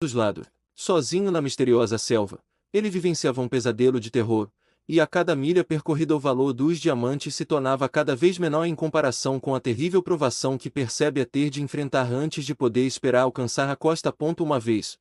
dos lados. Sozinho na misteriosa selva, ele vivenciava um pesadelo de terror, e a cada milha percorrida o valor dos diamantes se tornava cada vez menor em comparação com a terrível provação que percebe a ter de enfrentar antes de poder esperar alcançar a costa. Uma vez,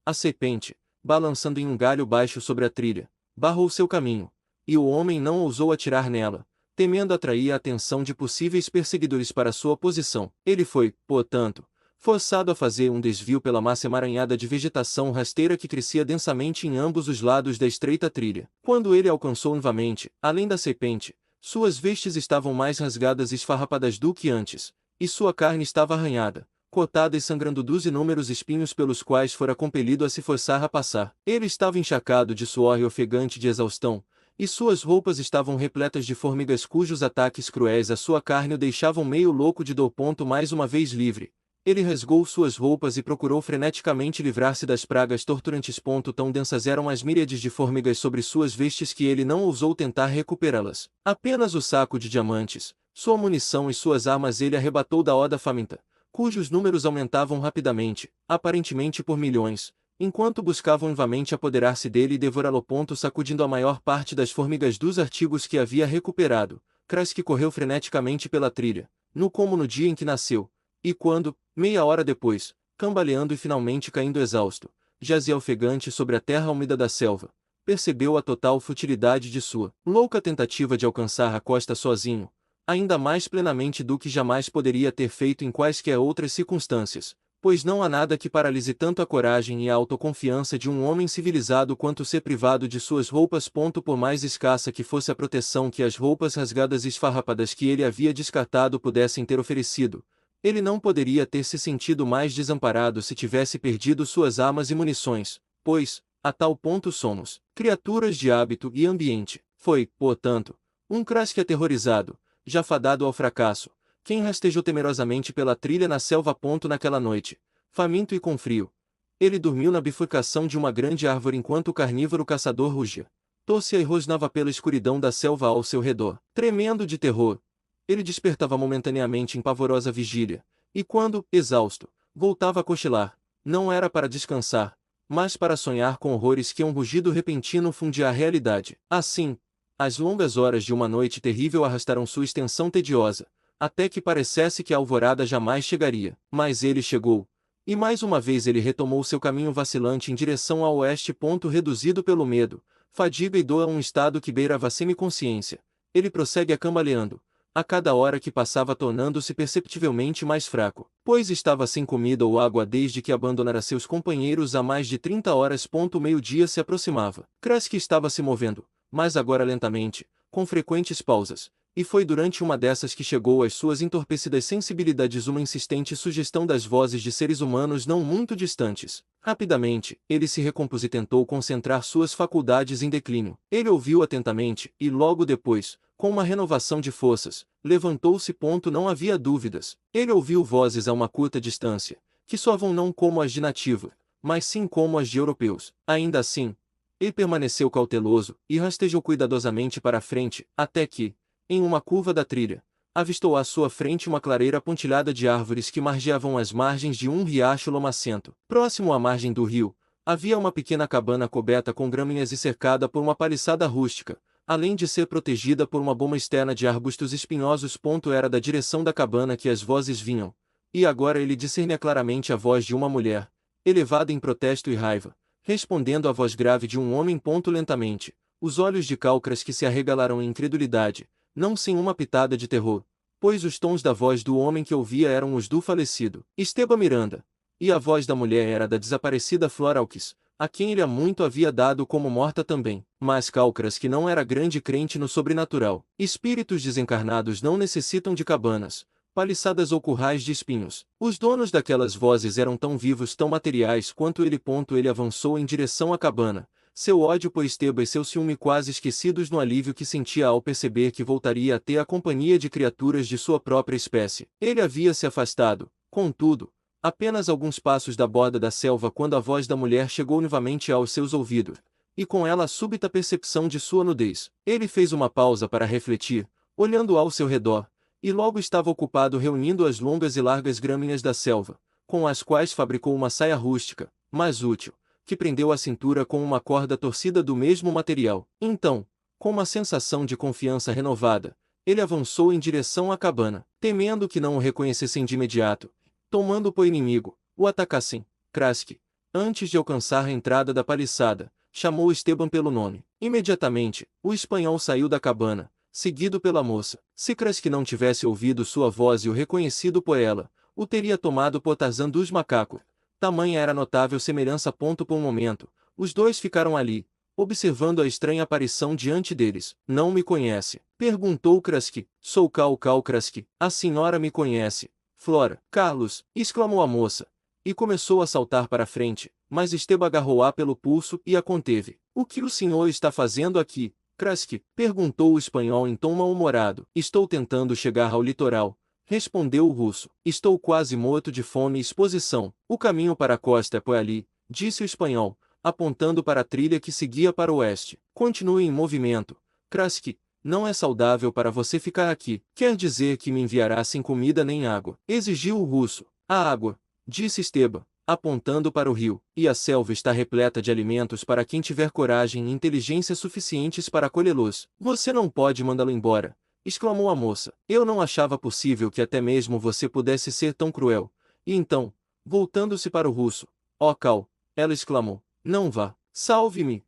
a serpente, balançando em um galho baixo sobre a trilha, barrou seu caminho, e o homem não ousou atirar nela, temendo atrair a atenção de possíveis perseguidores para sua posição. Ele foi, portanto, forçado a fazer um desvio pela massa emaranhada de vegetação rasteira que crescia densamente em ambos os lados da estreita trilha. Quando ele alcançou novamente, além da serpente, suas vestes estavam mais rasgadas e esfarrapadas do que antes, e sua carne estava arranhada, cortada e sangrando dos inúmeros espinhos pelos quais fora compelido a se forçar a passar. Ele estava encharcado de suor e ofegante de exaustão, e suas roupas estavam repletas de formigas cujos ataques cruéis à sua carne o deixavam meio louco de dor. Mais uma vez livre, ele rasgou suas roupas e procurou freneticamente livrar-se das pragas torturantes. Tão densas eram as míriades de formigas sobre suas vestes que ele não ousou tentar recuperá-las. Apenas o saco de diamantes, sua munição e suas armas ele arrebatou da horda faminta, cujos números aumentavam rapidamente, aparentemente por milhões, enquanto buscavam vivamente apoderar-se dele e devorá-lo. Sacudindo a maior parte das formigas dos artigos que havia recuperado, Krask correu freneticamente pela trilha, nu como no dia em que nasceu, e quando, meia hora depois, cambaleando e finalmente caindo exausto, jazia ofegante sobre a terra úmida da selva, percebeu a total futilidade de sua louca tentativa de alcançar a costa sozinho, ainda mais plenamente do que jamais poderia ter feito em quaisquer outras circunstâncias, pois não há nada que paralise tanto a coragem e a autoconfiança de um homem civilizado quanto ser privado de suas roupas. Por mais escassa que fosse a proteção que as roupas rasgadas e esfarrapadas que ele havia descartado pudessem ter oferecido, ele não poderia ter se sentido mais desamparado se tivesse perdido suas armas e munições, pois, a tal ponto somos criaturas de hábito e ambiente. Foi, portanto, um Krask aterrorizado, já fadado ao fracasso, quem rastejou temerosamente pela trilha na selva. Naquela noite, faminto e com frio, ele dormiu na bifurcação de uma grande árvore enquanto o carnívoro caçador rugia, tossia e rosnava pela escuridão da selva ao seu redor. Tremendo de terror, ele despertava momentaneamente em pavorosa vigília, e quando, exausto, voltava a cochilar, não era para descansar, mas para sonhar com horrores que um rugido repentino fundia a realidade. Assim, as longas horas de uma noite terrível arrastaram sua extensão tediosa, até que parecesse que a alvorada jamais chegaria. Mas ele chegou, e mais uma vez ele retomou seu caminho vacilante em direção ao oeste. Reduzido pelo medo, fadiga e dor a um estado que beirava a semiconsciência, ele prossegue cambaleando, a cada hora que passava tornando-se perceptivelmente mais fraco, pois estava sem comida ou água desde que abandonara seus companheiros há mais de 30 horas. O meio-dia se aproximava. Krask estava se movendo, mas agora lentamente, com frequentes pausas, e foi durante uma dessas que chegou às suas entorpecidas sensibilidades uma insistente sugestão das vozes de seres humanos não muito distantes. Rapidamente, ele se recompôs e tentou concentrar suas faculdades em declínio. Ele ouviu atentamente, e logo depois, com uma renovação de forças, levantou-se. Não havia dúvidas. Ele ouviu vozes a uma curta distância, que soavam não como as de nativo, mas sim como as de europeus. Ainda assim, ele permaneceu cauteloso, e rastejou cuidadosamente para a frente, até que, em uma curva da trilha, avistou à sua frente uma clareira pontilhada de árvores que margeavam as margens de um riacho lomacento. Próximo à margem do rio, havia uma pequena cabana coberta com gramíneas e cercada por uma paliçada rústica, além de ser protegida por uma boma externa de arbustos espinhosos. Era da direção da cabana que as vozes vinham, e agora ele discernia claramente a voz de uma mulher, elevada em protesto e raiva, respondendo à voz grave de um homem. Lentamente, os olhos de Calcras que se arregalaram em incredulidade, não sem uma pitada de terror, pois os tons da voz do homem que ouvia eram os do falecido Esteban Miranda, e a voz da mulher era da desaparecida Flor Alques, a quem ele há muito havia dado como morta também. Mas Calcras, que não era grande crente no sobrenatural, espíritos desencarnados não necessitam de cabanas, paliçadas ou currais de espinhos. Os donos daquelas vozes eram tão vivos, tão materiais quanto ele. Ele avançou em direção à cabana, seu ódio por Esteban e seu ciúme quase esquecidos no alívio que sentia ao perceber que voltaria a ter a companhia de criaturas de sua própria espécie. Ele havia se afastado, contudo, apenas alguns passos da borda da selva quando a voz da mulher chegou novamente aos seus ouvidos, e com ela a súbita percepção de sua nudez. Ele fez uma pausa para refletir, olhando ao seu redor, e logo estava ocupado reunindo as longas e largas gramíneas da selva, com as quais fabricou uma saia rústica, mais útil, que prendeu a cintura com uma corda torcida do mesmo material. Então, com uma sensação de confiança renovada, ele avançou em direção à cabana, temendo que não o reconhecessem de imediato, tomando por inimigo, o atacassem. Krask, antes de alcançar a entrada da paliçada, chamou Esteban pelo nome. Imediatamente, o espanhol saiu da cabana, seguido pela moça. Se Krask não tivesse ouvido sua voz e o reconhecido por ela, o teria tomado por Tarzan dos macacos. Tamanha era a notável semelhança. Por um momento, os dois ficaram ali, observando a estranha aparição diante deles. Não me conhece? Perguntou Krask. Sou Cal Krask. A senhora me conhece. Flora. Carlos, exclamou a moça. E começou a saltar para a frente, mas Esteban agarrou-a pelo pulso e a conteve. O que o senhor está fazendo aqui, Krask? Perguntou o espanhol em tom mal-humorado. Estou tentando chegar ao litoral, respondeu o russo. Estou quase morto de fome e exposição. O caminho para a costa é por ali, disse o espanhol, apontando para a trilha que seguia para o oeste. Continue em movimento, Krask. Não é saudável para você ficar aqui. Quer dizer que me enviará sem comida nem água? Exigiu o russo. A água, disse Esteban, apontando para o rio. E a selva está repleta de alimentos para quem tiver coragem e inteligência suficientes para acolhê-los. Você não pode mandá-lo embora, exclamou a moça. Eu não achava possível que até mesmo você pudesse ser tão cruel. E então, voltando-se para o russo, ó Cal, ela exclamou, não vá. Salve-me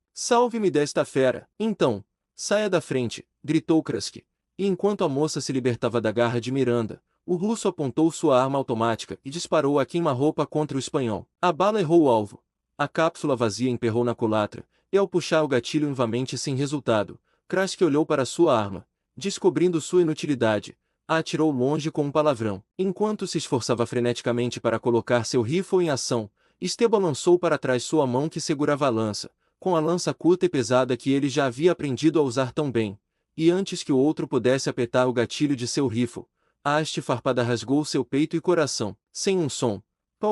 desta fera. Então, saia da frente, gritou Krask. E enquanto a moça se libertava da garra de Miranda, o russo apontou sua arma automática e disparou a queima-roupa contra o espanhol. A bala errou o alvo. A cápsula vazia emperrou na culatra, e ao puxar o gatilho novamente sem resultado, Krask olhou para sua arma, descobrindo sua inutilidade, a atirou longe com um palavrão. Enquanto se esforçava freneticamente para colocar seu rifle em ação, Esteban lançou para trás sua mão que segurava a lança, com a lança curta e pesada que ele já havia aprendido a usar tão bem, e antes que o outro pudesse apertar o gatilho de seu rifle, a haste farpada rasgou seu peito e coração. Sem um som,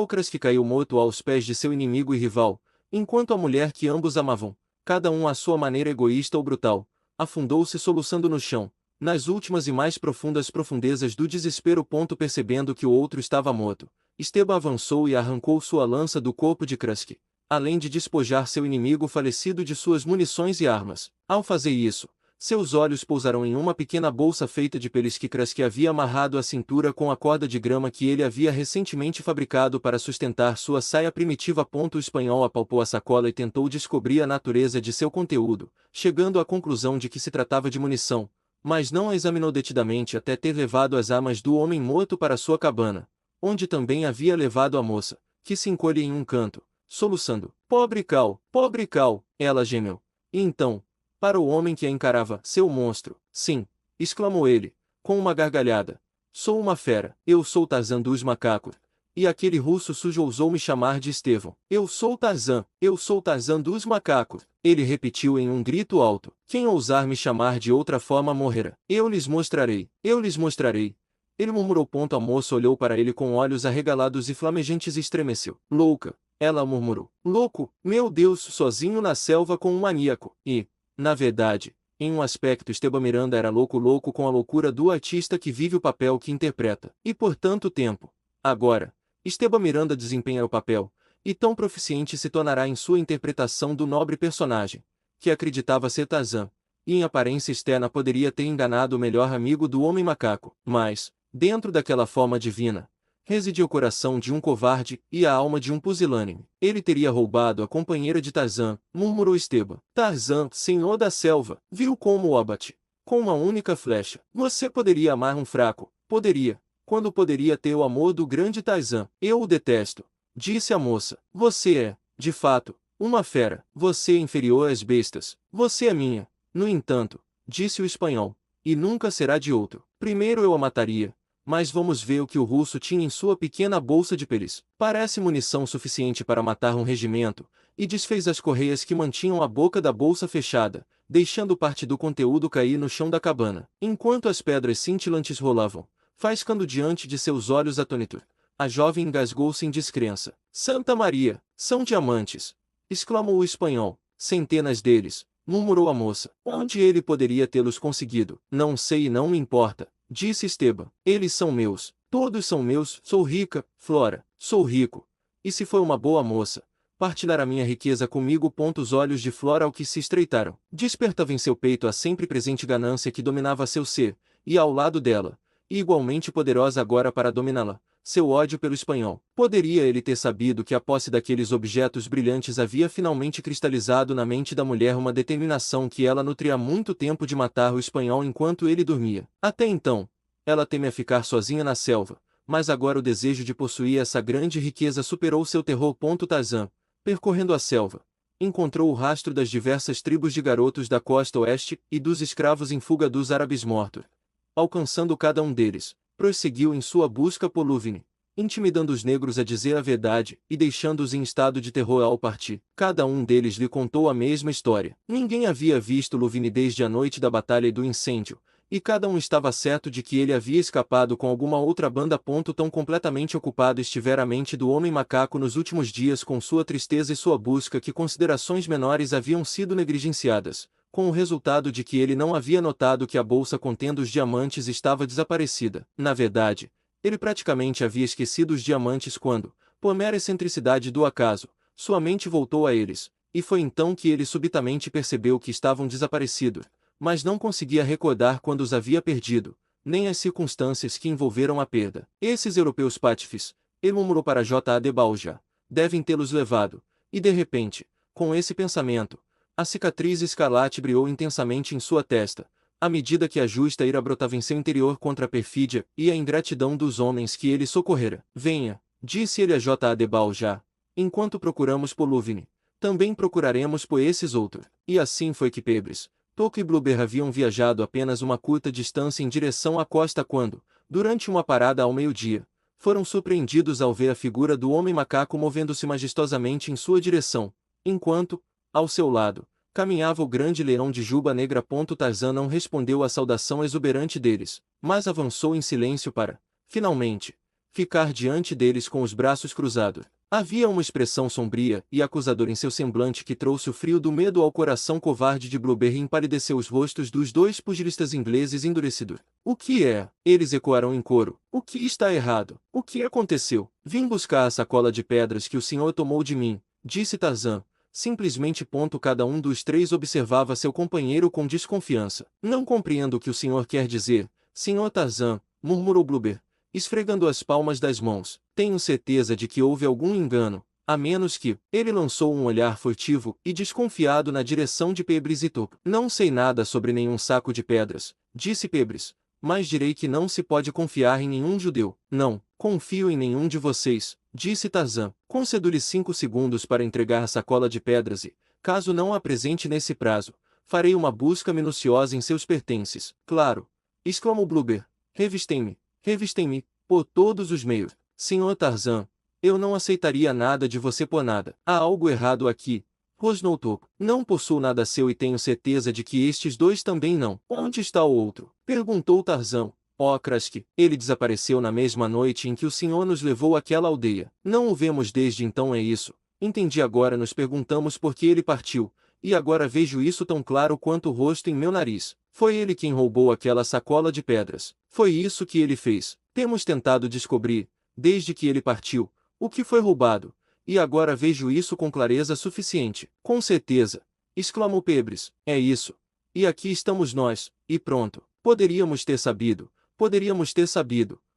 Krask caiu morto aos pés de seu inimigo e rival, enquanto a mulher que ambos amavam, cada um à sua maneira egoísta ou brutal, afundou-se soluçando no chão, nas últimas e mais profundas profundezas do desespero. Percebendo que o outro estava morto, Esteban avançou e arrancou sua lança do corpo de Krask, além de despojar seu inimigo falecido de suas munições e armas. Ao fazer isso, seus olhos pousaram em uma pequena bolsa feita de peles que Krask havia amarrado à cintura com a corda de grama que ele havia recentemente fabricado para sustentar sua saia primitiva. O espanhol apalpou a sacola e tentou descobrir a natureza de seu conteúdo, chegando à conclusão de que se tratava de munição, mas não a examinou detidamente até ter levado as armas do homem morto para sua cabana, onde também havia levado a moça, que se encolhe em um canto, soluçando. Pobre Cal, ela gemeu. E então, para o homem que a encarava, seu monstro, sim, exclamou ele, com uma gargalhada. Sou uma fera. Eu sou Tarzan dos macacos. E aquele russo sujo ousou me chamar de Estevão. Eu sou Tarzan dos macacos. Ele repetiu em um grito alto. Quem ousar me chamar de outra forma morrerá. Eu lhes mostrarei. Ele murmurou. A moça olhou para ele com olhos arregalados e flamejantes e estremeceu. Louca, ela murmurou. Louco, meu Deus, sozinho na selva com um maníaco. E, na verdade, em um aspecto Esteban Miranda era louco com a loucura do artista que vive o papel que interpreta. E por tanto tempo. Agora, Esteban Miranda desempenha o papel, e tão proficiente se tornará em sua interpretação do nobre personagem, que acreditava ser Tarzan, e em aparência externa poderia ter enganado o melhor amigo do homem macaco. Mas, dentro daquela forma divina, residia o coração de um covarde e a alma de um pusilânime. Ele teria roubado a companheira de Tarzan, murmurou Esteban. Tarzan, senhor da selva, viu como o abate, com uma única flecha. Você poderia amar um fraco, poderia, quando poderia ter o amor do grande Tarzan. Eu o detesto, disse a moça. Você é, de fato, uma fera. Você é inferior às bestas. Você é minha, no entanto, disse o espanhol, e nunca será de outro. Primeiro eu a mataria, mas vamos ver o que o russo tinha em sua pequena bolsa de peles. Parece munição suficiente para matar um regimento, e desfez as correias que mantinham a boca da bolsa fechada, deixando parte do conteúdo cair no chão da cabana. Enquanto as pedras cintilantes rolavam, faiscando diante de seus olhos atônitos, a jovem engasgou-se em descrença. Santa Maria, são diamantes! Exclamou o espanhol. Centenas deles, murmurou a moça. Onde ele poderia tê-los conseguido? Não sei e não me importa, disse Esteban. Eles são meus, todos são meus. Sou rica, Flora, sou rico. E se foi uma boa moça, partilhar a minha riqueza comigo. Os olhos de Flora ao que se estreitaram. Despertava em seu peito a sempre presente ganância que dominava seu ser, e ao lado dela, e igualmente poderosa agora para dominá-la, seu ódio pelo espanhol. Poderia ele ter sabido que a posse daqueles objetos brilhantes havia finalmente cristalizado na mente da mulher uma determinação que ela nutria há muito tempo de matar o espanhol enquanto ele dormia. Até então, ela temia ficar sozinha na selva, mas agora o desejo de possuir essa grande riqueza superou seu terror. Tarzan, percorrendo a selva, encontrou o rastro das diversas tribos de garotos da costa oeste e dos escravos em fuga dos árabes mortos. Alcançando cada um deles, prosseguiu em sua busca por Louvine, intimidando os negros a dizer a verdade e deixando-os em estado de terror ao partir. Cada um deles lhe contou a mesma história. Ninguém havia visto Louvine desde a noite da batalha e do incêndio, e cada um estava certo de que ele havia escapado com alguma outra banda. Tão completamente ocupada estivera a mente do homem macaco nos últimos dias com sua tristeza e sua busca que considerações menores haviam sido negligenciadas, com o resultado de que ele não havia notado que a bolsa contendo os diamantes estava desaparecida. Na verdade, ele praticamente havia esquecido os diamantes quando, por mera excentricidade do acaso, sua mente voltou a eles, e foi então que ele subitamente percebeu que estavam desaparecidos, mas não conseguia recordar quando os havia perdido, nem as circunstâncias que envolveram a perda. Esses europeus pátifes, ele murmurou para J. de Balja, devem tê-los levado, e de repente, com esse pensamento, a cicatriz escarlate brilhou intensamente em sua testa, à medida que a justa ira brotava em seu interior contra a perfídia e a ingratidão dos homens que ele socorrera. Venha, disse ele a J. de Balja, enquanto procuramos por Louvine, também procuraremos por esses outros. E assim foi que Pebres, Toco e Blubber haviam viajado apenas uma curta distância em direção à costa quando, durante uma parada ao meio-dia, foram surpreendidos ao ver a figura do homem macaco movendo-se majestosamente em sua direção, enquanto, ao seu lado, caminhava o grande leão de juba negra. Tarzan não respondeu à saudação exuberante deles, mas avançou em silêncio para, finalmente, ficar diante deles com os braços cruzados. Havia uma expressão sombria e acusadora em seu semblante que trouxe o frio do medo ao coração covarde de Blubber e empalideceu os rostos dos dois pugilistas ingleses endurecidos. O que é? Eles ecoaram em coro. O que está errado? O que aconteceu? Vim buscar a sacola de pedras que o senhor tomou de mim, disse Tarzan. Simplesmente. Cada um dos três observava seu companheiro com desconfiança. Não compreendo o que o senhor quer dizer, senhor Tarzan, murmurou Blubber, esfregando as palmas das mãos. Tenho certeza de que houve algum engano, a menos que... Ele lançou um olhar furtivo e desconfiado na direção de Pebres e Toco. Não sei nada sobre nenhum saco de pedras, disse Pebres, mas direi que não se pode confiar em nenhum judeu. Não, confio em nenhum de vocês, disse Tarzan. Concedo-lhe 5 segundos para entregar a sacola de pedras e, caso não a apresente nesse prazo, farei uma busca minuciosa em seus pertences. Claro, exclamou Blubber. Revistem-me, por todos os meios. Senhor Tarzan, eu não aceitaria nada de você por nada. Há algo errado aqui, rosnou Toco. Não possuo nada seu e tenho certeza de que estes dois também não. Onde está o outro? Perguntou Tarzan. Krask, ele desapareceu na mesma noite em que o senhor nos levou àquela aldeia. Não o vemos desde então, é isso. Entendi. Agora nos perguntamos por que ele partiu, e agora vejo isso tão claro quanto o rosto em meu nariz. Foi ele quem roubou aquela sacola de pedras. Foi isso que ele fez. Temos tentado descobrir, desde que ele partiu, o que foi roubado, e agora vejo isso com clareza suficiente. Com certeza, exclamou Pebres, é isso. E aqui estamos nós, e pronto. Poderíamos ter sabido,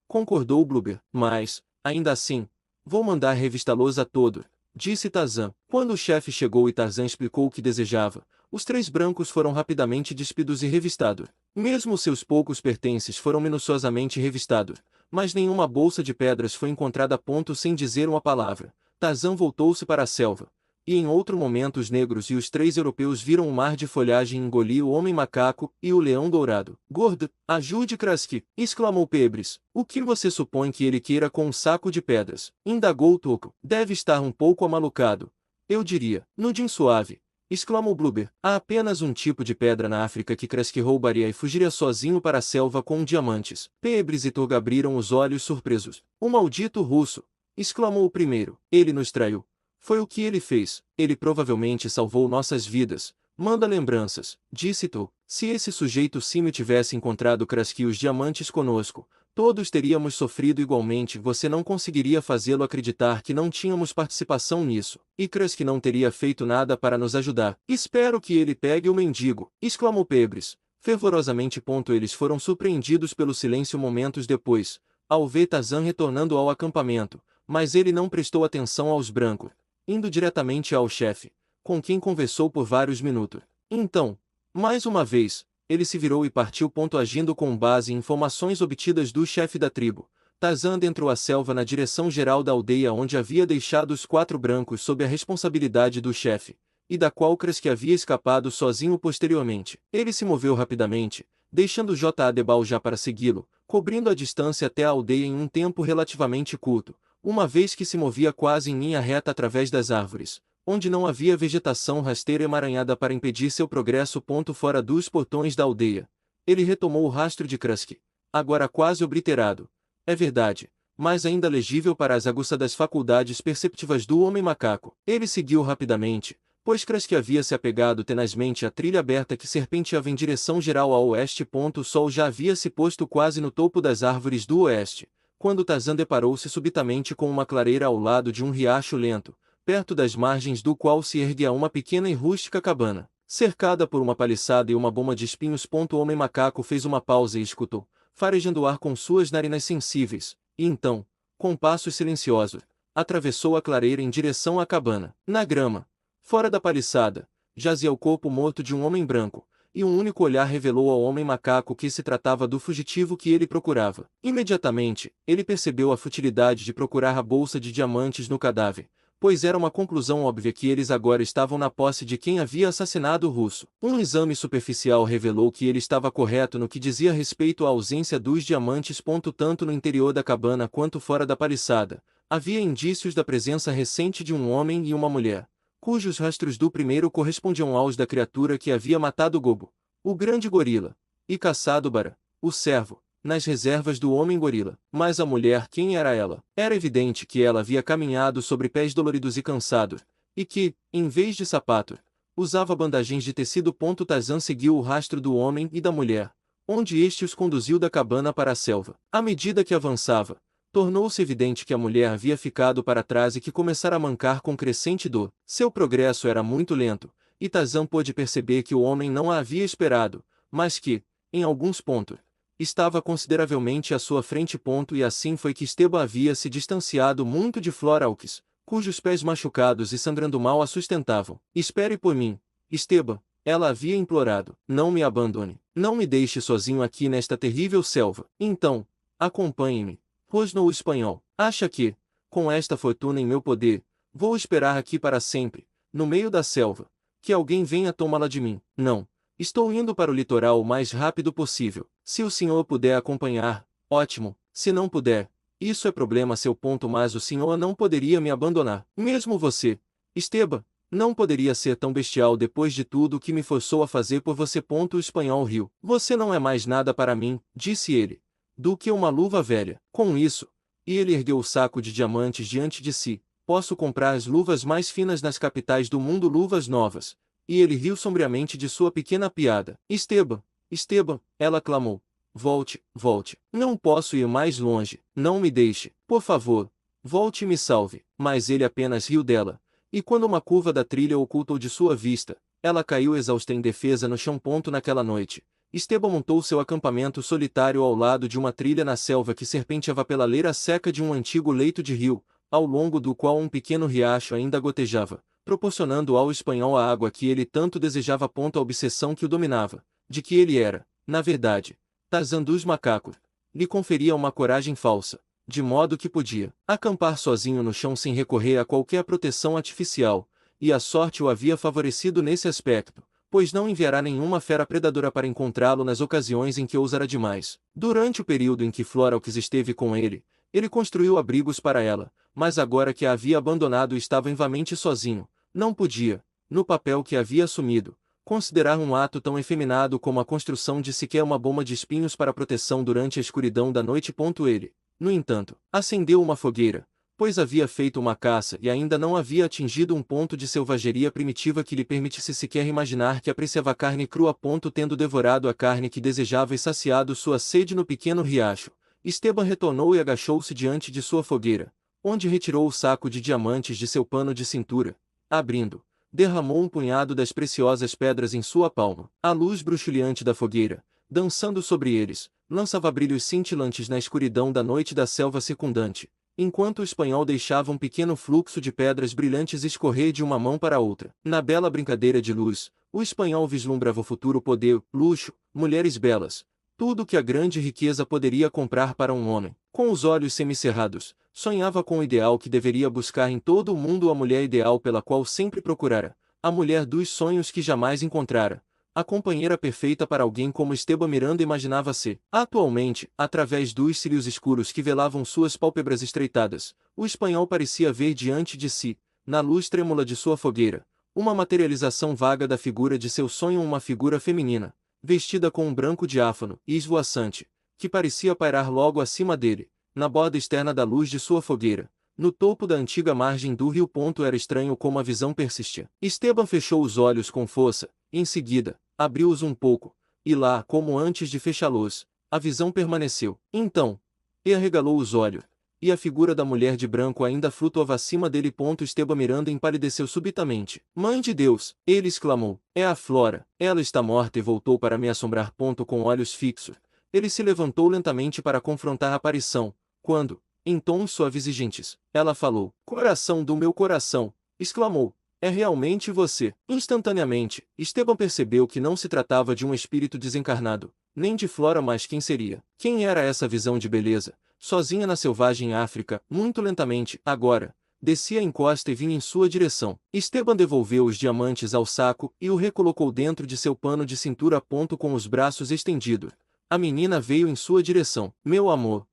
concordou Blubber. Mas, ainda assim, vou mandar revistá-los a todos, disse Tarzan. Quando o chefe chegou e Tarzan explicou o que desejava, os 3 brancos foram rapidamente despidos e revistados. Mesmo seus poucos pertences foram minuciosamente revistados, mas nenhuma bolsa de pedras foi encontrada. Sem dizer uma palavra, Tarzan voltou-se para a selva, e em outro momento os negros e os 3 europeus viram o mar de folhagem engolir o homem macaco e o leão dourado. Gordo, ajude Krask, exclamou Pebres. O que você supõe que ele queira com um saco de pedras? Indagou Toco. Deve estar um pouco amalucado, eu diria. Nudinho suave, exclamou Blubber. Há apenas um tipo de pedra na África que Krask roubaria e fugiria sozinho para a selva com diamantes. Pebres e Togo abriram os olhos surpresos. O maldito russo, exclamou o primeiro. Ele nos traiu. Foi o que ele fez. Ele provavelmente salvou nossas vidas. Manda lembranças, disse Togo. Se esse sujeito Simio tivesse encontrado Krask e os diamantes conosco, Todos teríamos sofrido igualmente, você não conseguiria fazê-lo acreditar que não tínhamos participação nisso. E crees que não teria feito nada para nos ajudar. Espero que ele pegue o mendigo, exclamou Pebres, fervorosamente. Eles foram surpreendidos pelo silêncio momentos depois, ao ver Tarzan retornando ao acampamento, mas ele não prestou atenção aos brancos, indo diretamente ao chefe, com quem conversou por vários minutos. Então, mais uma vez, ele se virou e partiu. Agindo com base em informações obtidas do chefe da tribo, Tarzan adentrou a selva na direção geral da aldeia onde havia deixado os 4 brancos sob a responsabilidade do chefe, e da qual Kresk havia escapado sozinho posteriormente. Ele se moveu rapidamente, deixando J. Debal já para segui-lo, cobrindo a distância até a aldeia em um tempo relativamente curto, uma vez que se movia quase em linha reta através das árvores, onde não havia vegetação rasteira emaranhada para impedir seu progresso. Fora dos portões da aldeia, ele retomou o rastro de Kresk, agora quase obliterado, é verdade, mas ainda legível para as aguçadas faculdades perceptivas do homem-macaco. Ele seguiu rapidamente, pois Kresk havia se apegado tenazmente à trilha aberta que serpenteava em direção geral ao oeste. O sol já havia se posto quase no topo das árvores do oeste, quando Tarzan deparou-se subitamente com uma clareira ao lado de um riacho lento, perto das margens do qual se erguia uma pequena e rústica cabana, cercada por uma paliçada e uma bomba de espinhos. O homem-macaco fez uma pausa e escutou, farejando o ar com suas narinas sensíveis, e então, com passos silenciosos, atravessou a clareira em direção à cabana. Na grama, fora da paliçada, jazia o corpo morto de um homem branco, e um único olhar revelou ao homem-macaco que se tratava do fugitivo que ele procurava. Imediatamente, ele percebeu a futilidade de procurar a bolsa de diamantes no cadáver, pois era uma conclusão óbvia que eles agora estavam na posse de quem havia assassinado o russo. Um exame superficial revelou que ele estava correto no que dizia respeito à ausência dos diamantes. Tanto no interior da cabana quanto fora da paliçada, havia indícios da presença recente de um homem e uma mulher, cujos rastros do primeiro correspondiam aos da criatura que havia matado Gobo, o grande gorila, e caçado Bara, o cervo, nas reservas do homem-gorila. Mas a mulher, quem era ela? Era evidente que ela havia caminhado sobre pés doloridos e cansados, e que, em vez de sapato, usava bandagens de tecido. Tarzan seguiu o rastro do homem e da mulher, onde este os conduziu da cabana para a selva. À medida que avançava, tornou-se evidente que a mulher havia ficado para trás e que começara a mancar com crescente dor. Seu progresso era muito lento, e Tarzan pôde perceber que o homem não a havia esperado, mas que, em alguns pontos, estava consideravelmente à sua frente. E assim foi que Esteban havia se distanciado muito de Floralques, cujos pés machucados e sangrando mal a sustentavam. Espere por mim, Esteban, ela havia implorado. Não me abandone. Não me deixe sozinho aqui nesta terrível selva. Então, acompanhe-me, rosnou o espanhol. Acha que, com esta fortuna em meu poder, vou esperar aqui para sempre, no meio da selva, que alguém venha tomá-la de mim? Não. Estou indo para o litoral o mais rápido possível. Se o senhor puder acompanhar, ótimo. Se não puder, isso é problema seu. Mas o senhor não poderia me abandonar. Mesmo você, Esteban, não poderia ser tão bestial depois de tudo o que me forçou a fazer por você. O espanhol riu. Você não é mais nada para mim, disse ele, do que uma luva velha. Com isso, e ele ergueu o saco de diamantes diante de si, posso comprar as luvas mais finas nas capitais do mundo, luvas novas. E ele riu sombriamente de sua pequena piada. Esteban, Esteban, ela clamou. Volte, volte. Não posso ir mais longe. Não me deixe. Por favor, volte e me salve. Mas ele apenas riu dela. E quando uma curva da trilha ocultou de sua vista, ela caiu exausta e indefesa no chão. Naquela noite, Esteban montou seu acampamento solitário ao lado de uma trilha na selva que serpenteava pela leira seca de um antigo leito de rio, ao longo do qual um pequeno riacho ainda gotejava, proporcionando ao espanhol a água que ele tanto desejava. A obsessão que o dominava, de que ele era, na verdade, Tarzan dos macacos, lhe conferia uma coragem falsa, de modo que podia acampar sozinho no chão sem recorrer a qualquer proteção artificial, e a sorte o havia favorecido nesse aspecto, pois não enviará nenhuma fera predadora para encontrá-lo nas ocasiões em que ousara demais. Durante o período em que Floralques esteve com ele, ele construiu abrigos para ela, mas agora que a havia abandonado e estava invamente sozinho, não podia, no papel que havia assumido, considerar um ato tão efeminado como a construção de sequer uma bomba de espinhos para proteção durante a escuridão da noite. Ele, no entanto, acendeu uma fogueira, pois havia feito uma caça e ainda não havia atingido um ponto de selvageria primitiva que lhe permitisse sequer imaginar que apreciava carne crua. Tendo devorado a carne que desejava e saciado sua sede no pequeno riacho, Esteban retornou e agachou-se diante de sua fogueira, onde retirou o saco de diamantes de seu pano de cintura. Abrindo, derramou um punhado das preciosas pedras em sua palma. A luz bruxuleante da fogueira, dançando sobre eles, lançava brilhos cintilantes na escuridão da noite da selva circundante, enquanto o espanhol deixava um pequeno fluxo de pedras brilhantes escorrer de uma mão para outra. Na bela brincadeira de luz, o espanhol vislumbrava o futuro poder, luxo, mulheres belas, tudo que a grande riqueza poderia comprar para um homem. Com os olhos semicerrados, sonhava com o ideal que deveria buscar em todo o mundo, a mulher ideal pela qual sempre procurara, a mulher dos sonhos que jamais encontrara, a companheira perfeita para alguém como Esteban Miranda imaginava ser. Atualmente, através dos cílios escuros que velavam suas pálpebras estreitadas, o espanhol parecia ver diante de si, na luz trêmula de sua fogueira, uma materialização vaga da figura de seu sonho, uma figura feminina, vestida com um branco diáfano e esvoaçante, que parecia pairar logo acima dele, na borda externa da luz de sua fogueira, no topo da antiga margem do rio. Era estranho como a visão persistia. Esteban fechou os olhos com força, e em seguida, abriu-os um pouco, e lá, como antes de fechá-los, a visão permaneceu. Então, e arregalou os olhos, e a figura da mulher de branco ainda flutuava acima dele. Esteban Miranda empalideceu subitamente. Mãe de Deus, ele exclamou, é a Flora, ela está morta, e voltou para me assombrar. Com olhos fixos, ele se levantou lentamente para confrontar a aparição, quando, em tons suaves e gentis, ela falou, coração do meu coração, exclamou, é realmente você. Instantaneamente, Esteban percebeu que não se tratava de um espírito desencarnado, nem de Flora, mas quem seria? Quem era essa visão de beleza, sozinha na selvagem África? Muito lentamente, agora, descia a encosta e vinha em sua direção. Esteban devolveu os diamantes ao saco e o recolocou dentro de seu pano de cintura. Com os braços estendidos, a menina veio em sua direção. Meu amor,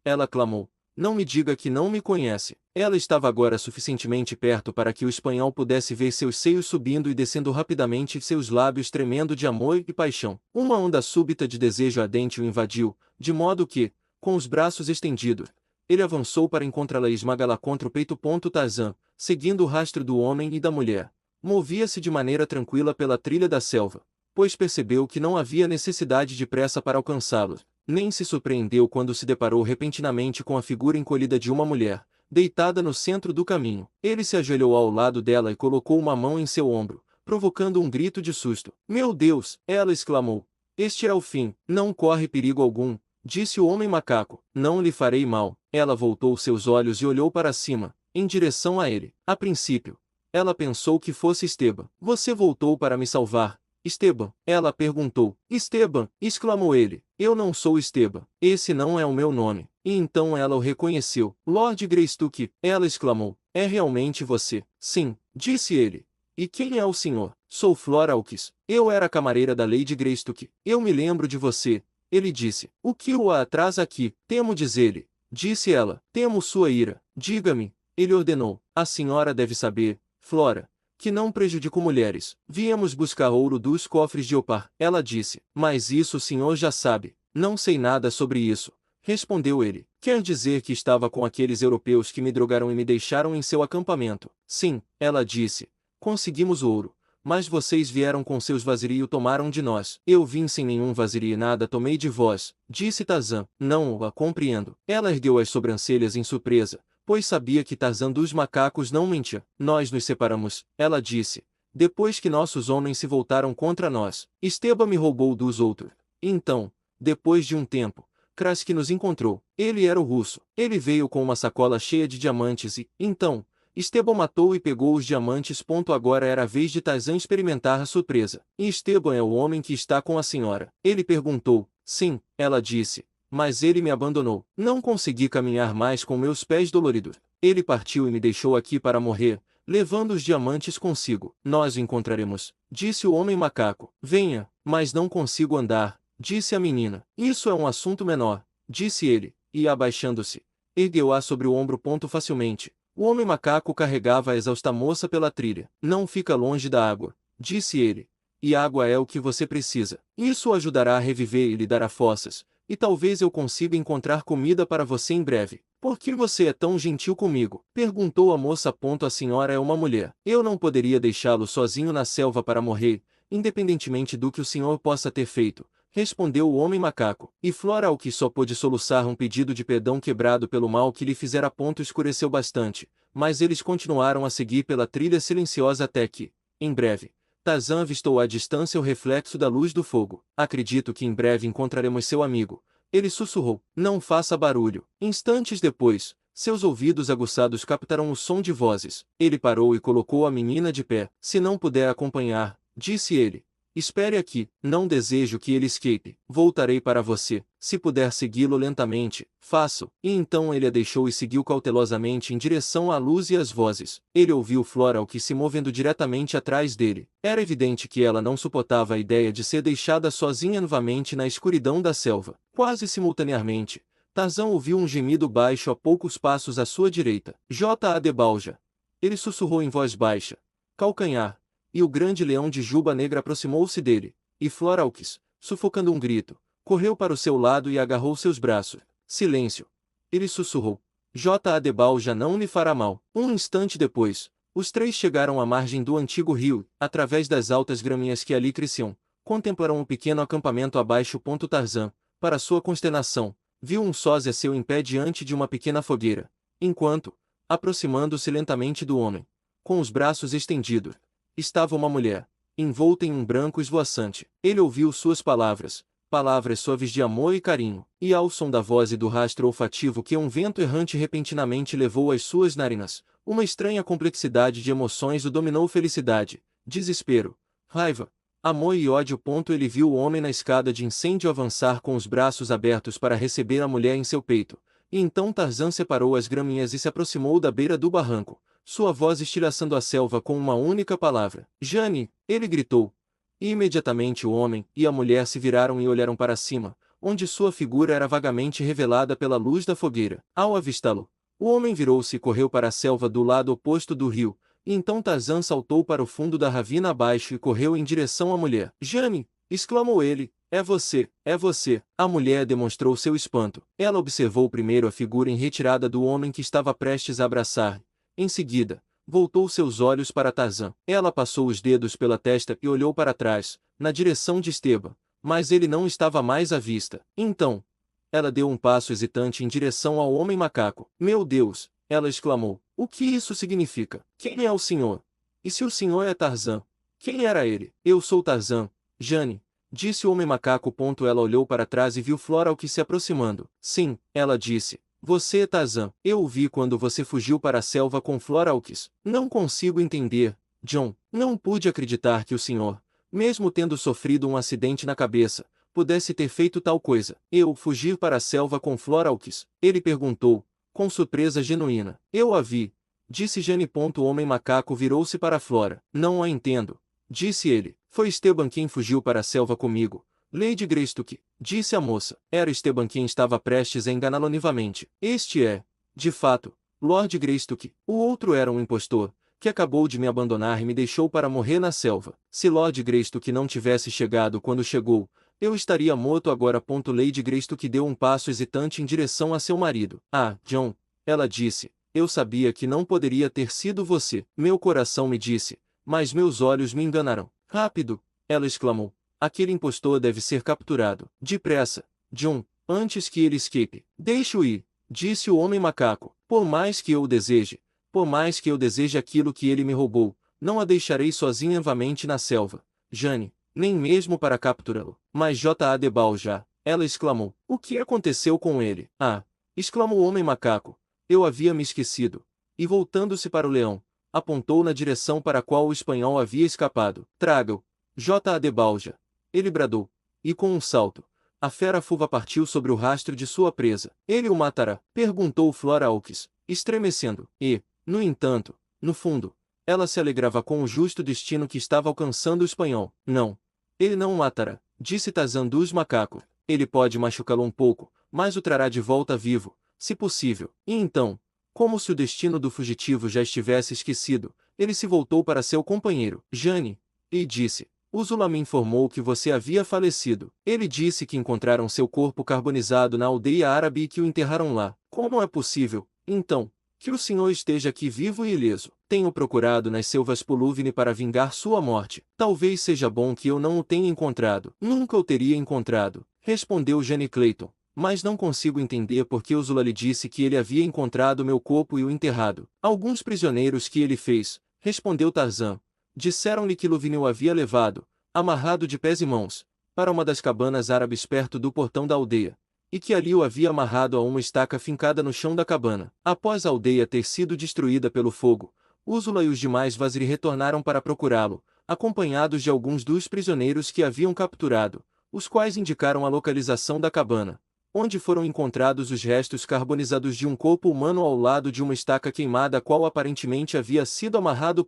ela clamou. Não me diga que não me conhece. Ela estava agora suficientemente perto para que o espanhol pudesse ver seus seios subindo e descendo rapidamente e seus lábios tremendo de amor e paixão. Uma onda súbita de desejo ardente o invadiu, de modo que, com os braços estendidos, ele avançou para encontrá-la e esmagá-la contra o peito. Tarzan, seguindo o rastro do homem e da mulher, movia-se de maneira tranquila pela trilha da selva, pois percebeu que não havia necessidade de pressa para alcançá-los. Nem se surpreendeu quando se deparou repentinamente com a figura encolhida de uma mulher, deitada no centro do caminho. Ele se ajoelhou ao lado dela e colocou uma mão em seu ombro, provocando um grito de susto. Meu Deus! Ela exclamou. Este é o fim. Não corre perigo algum, disse o homem macaco. Não lhe farei mal. Ela voltou seus olhos e olhou para cima, em direção a ele. A princípio, ela pensou que fosse Esteban. Você voltou para me salvar, Esteban? Ela perguntou. Esteban, exclamou ele. Eu não sou Esteban. Esse não é o meu nome. E então ela o reconheceu. Lord Greystoke, ela exclamou. É realmente você? Sim, disse ele. E quem é o senhor? Sou Flora Hawkes. Eu era a camareira da Lady Greystoke. Eu me lembro de você. Ele disse. O que o atrasa aqui? Temo, diz ele. Disse ela. Temo sua ira. Diga-me. Ele ordenou. A senhora deve saber, Flora, que não prejudico mulheres. Viemos buscar ouro dos cofres de Opar. Ela disse. Mas isso o senhor já sabe. Não sei nada sobre isso, respondeu ele. Quer dizer que estava com aqueles europeus que me drogaram e me deixaram em seu acampamento? Sim, ela disse. Conseguimos ouro, mas vocês vieram com seus vaziris e o tomaram de nós. Eu vim sem nenhum vaziri e nada tomei de vós, disse Tarzan. Não a compreendo. Ela ergueu as sobrancelhas em surpresa, pois sabia que Tarzan dos macacos não mentia. Nós nos separamos, ela disse, depois que nossos homens se voltaram contra nós. Esteban me roubou dos outros. Então, depois de um tempo, Krask nos encontrou. Ele era o russo. Ele veio com uma sacola cheia de diamantes e, então, Esteban matou e pegou os diamantes. Agora era a vez de Tarzan experimentar a surpresa. E Esteban é o homem que está com a senhora? Ele perguntou. Sim, ela disse. Mas ele me abandonou. Não consegui caminhar mais com meus pés doloridos. Ele partiu e me deixou aqui para morrer, levando os diamantes consigo. Nós o encontraremos, disse o homem macaco. Venha, mas não consigo andar, disse a menina. Isso é um assunto menor, disse ele, e abaixando-se, ergueu-a sobre o ombro. Facilmente, o homem macaco carregava a exausta moça pela trilha. Não fica longe da água, disse ele, e água é o que você precisa. Isso o ajudará a reviver e lhe dará forças, e talvez eu consiga encontrar comida para você em breve. Por que você é tão gentil comigo? Perguntou a moça. A senhora é uma mulher. Eu não poderia deixá-lo sozinho na selva para morrer, independentemente do que o senhor possa ter feito. respondeu o homem macaco. E Flora, o que só pôde soluçar um pedido de perdão quebrado pelo mal que lhe fizera. Escureceu bastante, mas eles continuaram a seguir pela trilha silenciosa até que, em breve, Tarzan avistou à distância o reflexo da luz do fogo. Acredito que em breve encontraremos seu amigo. Ele sussurrou. Não faça barulho. Instantes depois, seus ouvidos aguçados captaram o som de vozes. Ele parou e colocou a menina de pé. Se não puder acompanhar, disse ele, espere aqui, não desejo que ele escape. Voltarei para você. Se puder segui-lo lentamente, faço. E então ele a deixou e seguiu cautelosamente em direção à luz e às vozes. Ele ouviu Flora que se movendo diretamente atrás dele. Era evidente que ela não suportava a ideia de ser deixada sozinha novamente na escuridão da selva. Quase simultaneamente, Tarzan ouviu um gemido baixo a poucos passos à sua direita. J. A. Debalja. Ele sussurrou em voz baixa. Calcanhar. E o grande leão de juba negra aproximou-se dele, e Floralques, sufocando um grito, correu para o seu lado e agarrou seus braços. Silêncio. Ele sussurrou. J. A. Debalja não lhe fará mal. Um instante depois, os três chegaram à margem do antigo rio, através das altas graminhas que ali cresciam, contemplaram um pequeno acampamento abaixo. Tarzan, para sua consternação, viu um sósia seu em pé diante de uma pequena fogueira, enquanto, aproximando-se lentamente do homem, com os braços estendidos, estava uma mulher, envolta em um branco esvoaçante. Ele ouviu suas palavras, palavras suaves de amor e carinho, e ao som da voz e do rastro olfativo que um vento errante repentinamente levou às suas narinas, uma estranha complexidade de emoções o dominou: felicidade, desespero, raiva, amor e ódio. Ele viu o homem na escada de incêndio avançar com os braços abertos para receber a mulher em seu peito, e então Tarzan separou as graminhas e se aproximou da beira do barranco, sua voz estilhaçando a selva com uma única palavra. Jane, ele gritou. E imediatamente o homem e a mulher se viraram e olharam para cima, onde sua figura era vagamente revelada pela luz da fogueira. Ao avistá-lo, o homem virou-se e correu para a selva do lado oposto do rio, e então Tarzan saltou para o fundo da ravina abaixo e correu em direção à mulher. Jane! Exclamou ele. É você, é você. A mulher demonstrou seu espanto. Ela observou primeiro a figura em retirada do homem que estava prestes a abraçar. Em seguida, voltou seus olhos para Tarzan. Ela passou os dedos pela testa e olhou para trás, na direção de Esteban, mas ele não estava mais à vista. Então, ela deu um passo hesitante em direção ao homem macaco. Meu Deus! Ela exclamou. O que isso significa? Quem é o senhor? E se o senhor é Tarzan? Quem era ele? Eu sou Tarzan, Jane, disse o homem macaco. Ela olhou para trás e viu Floral que se aproximando. Sim, ela disse. Você é Tarzan. Eu o vi quando você fugiu para a selva com Floralques. Não consigo entender, John. Não pude acreditar que o senhor, mesmo tendo sofrido um acidente na cabeça, pudesse ter feito tal coisa. Eu fugir para a selva com Floralques? Ele perguntou, com surpresa genuína. Eu a vi, disse Jane. O homem macaco virou-se para Flora. Não a entendo, disse ele. Foi Esteban quem fugiu para a selva comigo. Lady Greystoke, disse a moça. Era Esteban quem estava prestes a enganá-la novamente. Este é, de fato, Lord Greystoke. O outro era um impostor, que acabou de me abandonar e me deixou para morrer na selva. Se Lord Greystoke não tivesse chegado quando chegou, eu estaria morto agora. Lady Greystoke deu um passo hesitante em direção a seu marido. Ah, John, ela disse, eu sabia que não poderia ter sido você. Meu coração me disse, mas meus olhos me enganaram. Rápido, ela exclamou. Aquele impostor deve ser capturado. Depressa, John, antes que ele escape. Deixe-o ir, disse o homem macaco. Por mais que eu o deseje, por mais que eu deseje aquilo que ele me roubou, não a deixarei sozinha novamente na selva, Jane, nem mesmo para capturá-lo. Mas J. A. Debalja, ela exclamou. O que aconteceu com ele? Ah, exclamou o homem macaco. Eu havia me esquecido. E voltando-se para o leão, apontou na direção para a qual o espanhol havia escapado. Traga-o, J. A. Debalja. Ele bradou, e com um salto, a fera fulva partiu sobre o rastro de sua presa. Ele o matará? Perguntou Floralques, estremecendo. E, no entanto, no fundo, ela se alegrava com o justo destino que estava alcançando o espanhol. Não, ele não o matará, disse Tarzan dos macacos. Ele pode machucá-lo um pouco, mas o trará de volta vivo, se possível. E então, como se o destino do fugitivo já estivesse esquecido, ele se voltou para seu companheiro, Jane, e disse. O Zula me informou que você havia falecido. Ele disse que encontraram seu corpo carbonizado na aldeia árabe e que o enterraram lá. Como é possível, então, que o senhor esteja aqui vivo e ileso? Tenho procurado nas selvas Poluvine para vingar sua morte. Talvez seja bom que eu não o tenha encontrado. Nunca o teria encontrado, respondeu Jane Clayton. Mas não consigo entender por que Ursula lhe disse que ele havia encontrado meu corpo e o enterrado. Alguns prisioneiros que ele fez, respondeu Tarzan, disseram-lhe que Luvine o havia levado, amarrado de pés e mãos, para uma das cabanas árabes perto do portão da aldeia, e que ali o havia amarrado a uma estaca fincada no chão da cabana. Após a aldeia ter sido destruída pelo fogo, Ursula e os demais Vaziri retornaram para procurá-lo, acompanhados de alguns dos prisioneiros que haviam capturado, os quais indicaram a localização da cabana, onde foram encontrados os restos carbonizados de um corpo humano ao lado de uma estaca queimada a qual aparentemente havia sido amarrado.